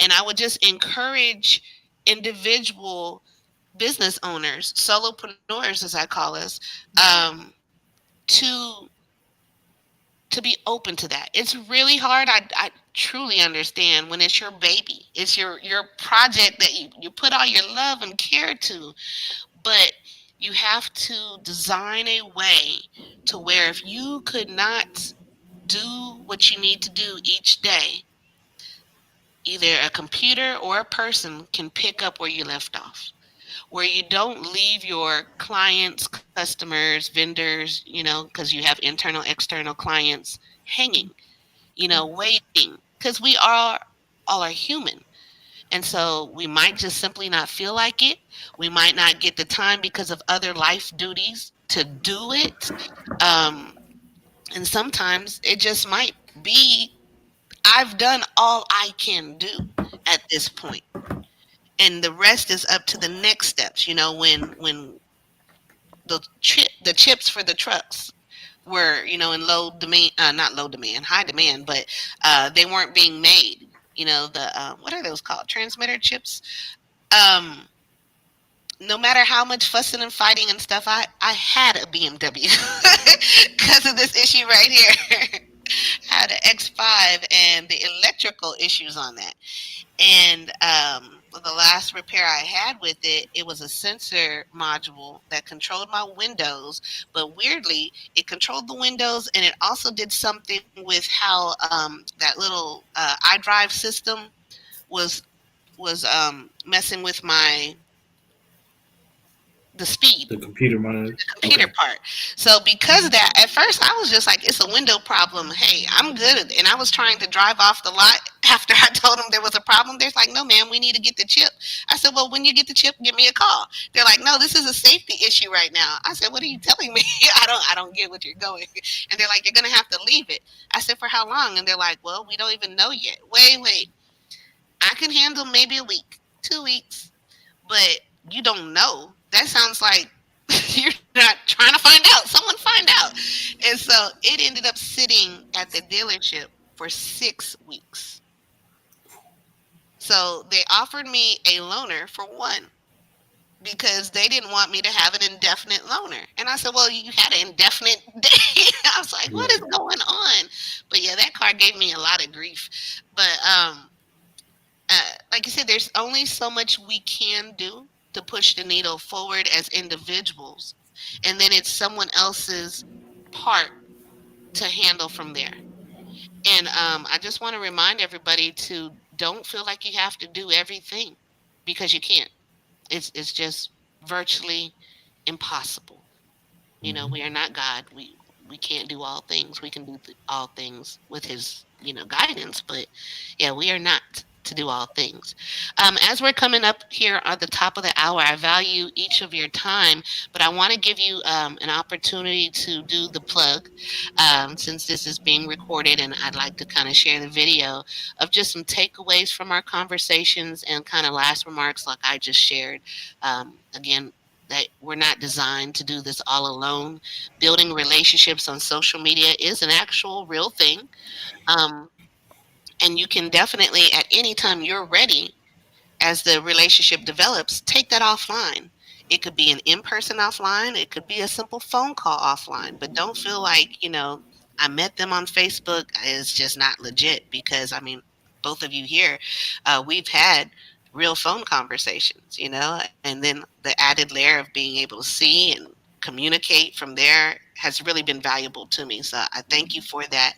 And I would just encourage individual business owners, solopreneurs, as I call us, um, to to be open to that. It's really hard. I truly understand when it's your baby. It's your project that you put all your love and care to, but you have to design a way to where if you could not do what you need to do each day, either a computer or a person can pick up where you left off, where you don't leave your clients, customers, vendors, because you have internal, external clients hanging, waiting, because we are all are human. And so we might just simply not feel like it. We might not get the time because of other life duties to do it. Um, and sometimes it just might be I've done all I can do at this point. and the rest is up to the next steps. When the chips for the trucks were, in low demand, not low demand, high demand, but they weren't being made. The what are those called? Transmitter chips. Um, no matter how much fussing and fighting and stuff, I had a BMW because of this issue right here. I had an X5 and the electrical issues on that. And the last repair I had with it, it was a sensor module that controlled my windows. But weirdly, it controlled the windows, and it also did something with how that little iDrive system was messing with the speed, The computer monitor. computer Okay. part. So because of that, at first I was just like, it's a window problem. Hey, I'm good. And I was trying to drive off the lot after I told them there was a problem. They're like, no, man, we need to get the chip. I said, well, when you get the chip, give me a call. They're like, no, this is a safety issue right now. I said, what are you telling me? I don't get what you're going. And they're like, you're gonna have to leave it. I said, for how long? And they're like, well, we don't even know yet. Wait. I can handle maybe a week, 2 weeks, but you don't know. That sounds like you're not trying to find out. Someone find out. And so it ended up sitting at the dealership for 6 weeks. So they offered me a loaner for one because they didn't want me to have an indefinite loaner. And I said, well, you had an indefinite day. I was like, what is Yeah. going on? But yeah, that car gave me a lot of grief. But like you said, there's only so much we can do to push the needle forward as individuals, and then it's someone else's part to handle from there. And I just want to remind everybody to don't feel like you have to do everything because you can't. It's just virtually impossible. Hmm. We are not God. We can't do all things. We can do all things with His guidance, but yeah, we are not to do all things. As we're coming up here at the top of the hour, I value each of your time, but I want to give you an opportunity to do the plug, since this is being recorded, and I'd like to kind of share the video of just some takeaways from our conversations and kind of last remarks, like I just shared. Again, that we're not designed to do this all alone. Building relationships on social media is an actual real thing. Um, and you can definitely, at any time you're ready, as the relationship develops, take that offline. It could be an in person offline, it could be a simple phone call offline, but don't feel like, I met them on Facebook. It's just not legit because, I mean, both of you here, we've had real phone conversations, and then the added layer of being able to see and communicate from there has really been valuable to me. So I thank you for that.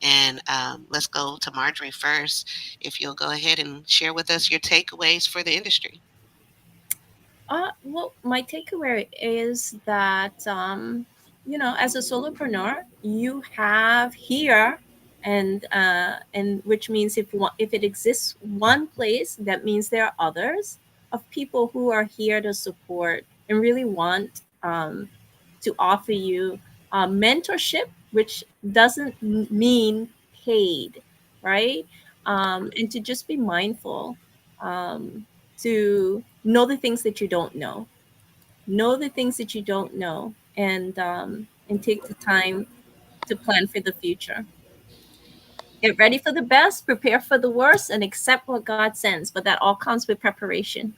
And let's go to Marjorie first. If you'll go ahead and share with us your takeaways for the industry. Well, my takeaway is that, as a solopreneur, you have here, and which means if it exists one place, that means there are others of people who are here to support and really want to offer you mentorship, which doesn't mean paid, right? And to just be mindful. To know the things that you don't know the things that you don't know, and take the time to plan for the future. Get ready for the best, prepare for the worst, and accept what God sends, but that all comes with preparation.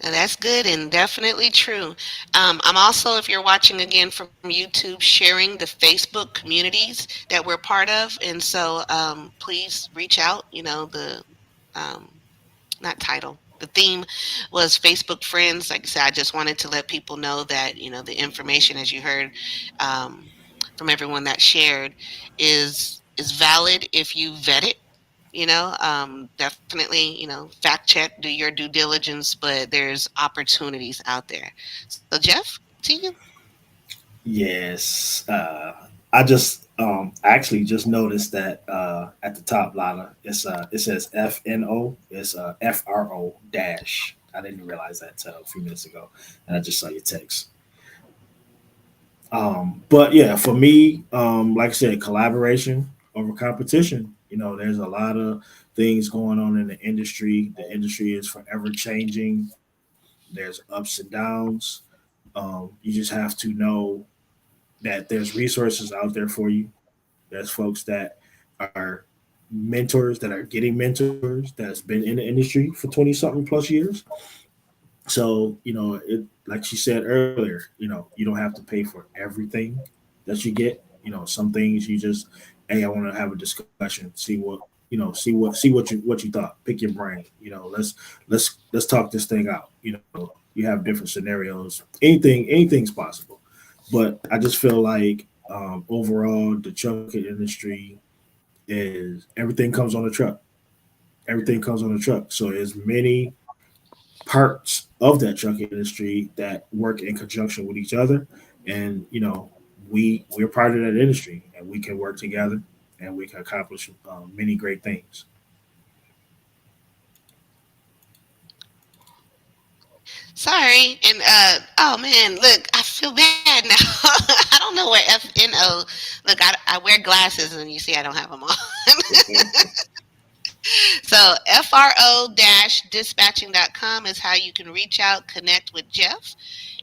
Now that's good and definitely true. I'm also, if you're watching again from YouTube, sharing the Facebook communities that we're part of. And so please reach out. Um, not title. The theme was Facebook friends. Like I said, I just wanted to let people know that, the information, as you heard from everyone that shared, is valid if you vet it. Definitely, fact check, do your due diligence, but there's opportunities out there. So, Jeff, to you. Yes. I just actually just noticed that at the top, Lana, it says FNO. It's FRO dash. I didn't realize that till a few minutes ago, and I just saw your text. But yeah, for me, like I said, collaboration over competition. You know, there's a lot of things going on in the industry. The industry is forever changing. There's ups and downs. You just have to know that there's resources out there for you. There's folks that are mentors that are getting mentors that's been in the industry for 20 something plus years. So, you know, it like she said earlier, you know, you don't have to pay for everything that you get. You know, some things you just, hey, I want to have a discussion, see what you know, see what you thought. Pick your brain. You know, let's talk this thing out. You know, you have different scenarios. Anything's possible. But I just feel like overall the trucking industry is everything comes on a truck. Everything comes on a truck. So there's many parts of that trucking industry that work in conjunction with each other, and you know we're part of that industry, and we can work together, and we can accomplish many great things. Sorry, and oh man, look, I feel bad now. I don't know where FNO. Look, I wear glasses, and you see I don't have them on. So fro-dispatching.com is how you can reach out, connect with Jeff.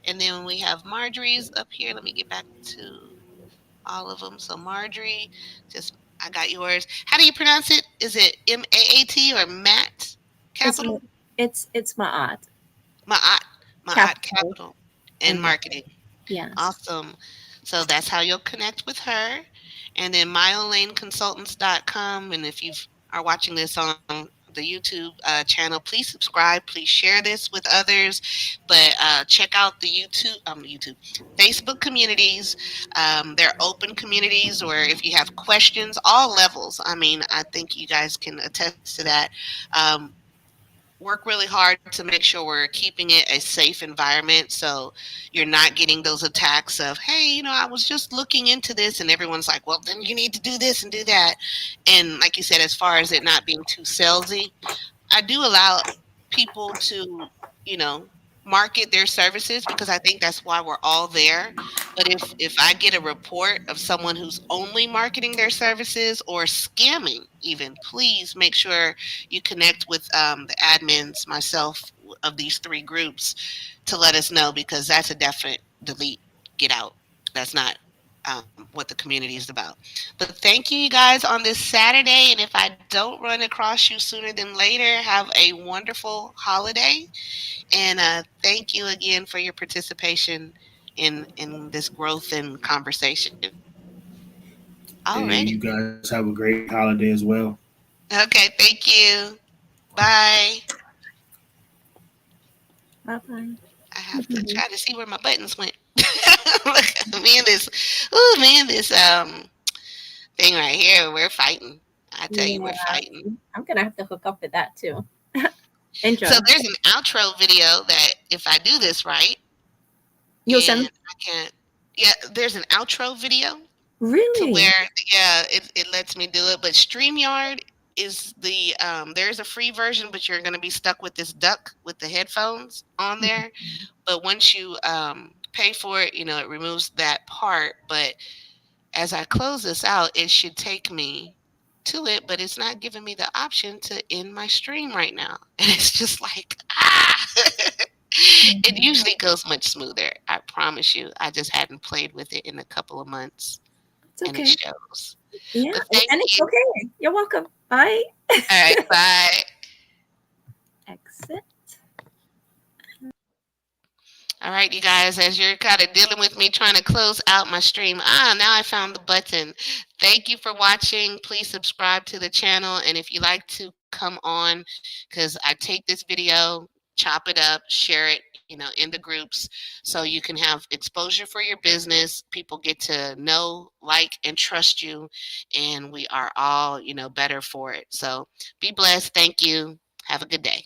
And then we have Marjorie's up here. Let me get back to all of them. So Marjorie, just I got yours. How do you pronounce it? Is it Maat or Matt It's Capital? it's Maat Maat. Maat Capital Capital and and Marketing. yes. Awesome. So that's how you'll connect with her. And then myolaneconsultants.com. And if you are watching this on the YouTube channel, please subscribe. Please share this with others. But check out the Facebook communities. They're open communities where if you have questions, all levels. I mean, I think you guys can attest to that. Work really hard to make sure we're keeping it a safe environment so you're not getting those attacks of, hey, I was just looking into this, and everyone's like, well, then you need to do this and do that. And like you said, as far as it not being too salesy, I do allow people to, you know, market their services because I think that's why we're all there. But if I get a report of someone who's only marketing their services or scamming, even, please make sure you connect with the admins, myself, of these three groups to let us know because that's a definite delete, get out. That's not what the community is about. But thank you guys on this Saturday. And if I don't run across you sooner than later, have a wonderful holiday. And thank you again for your participation in this growth and conversation. Hey, Alrighty. you guys have a great holiday as well. Okay, thank you. Bye. Bye bye. I have to try to see where my buttons went. Look, me and this, oh man, this thing right here, we're fighting. I tell you, we're Yeah, fighting. I'm gonna have to hook up with that too. So Enjoy. there's an outro video that if I do this right, You'll and send I can't, yeah, there's an outro video to really? where, yeah, it lets me do it. But StreamYard is there's a free version, but you're going to be stuck with this duck with the headphones on there. But once you pay for it, it removes that part. But as I close this out, it should take me to it, but it's not giving me the option to end my stream right now. And it's just like, ah! It usually goes much smoother. I promise you. I just hadn't played with it in a couple of months, It's and it okay. shows. Yeah, But thank and it's you. okay. You're welcome. Bye. All right, bye. Exit. All right, you guys, as you're kind of dealing with me trying to close out my stream, now I found the button. Thank you for watching. Please subscribe to the channel. And if you like to come on, because I take this video, chop it up, share it, in the groups so you can have exposure for your business. People get to know, like, and trust you. And we are all, better for it. So be blessed. Thank you. Have a good day.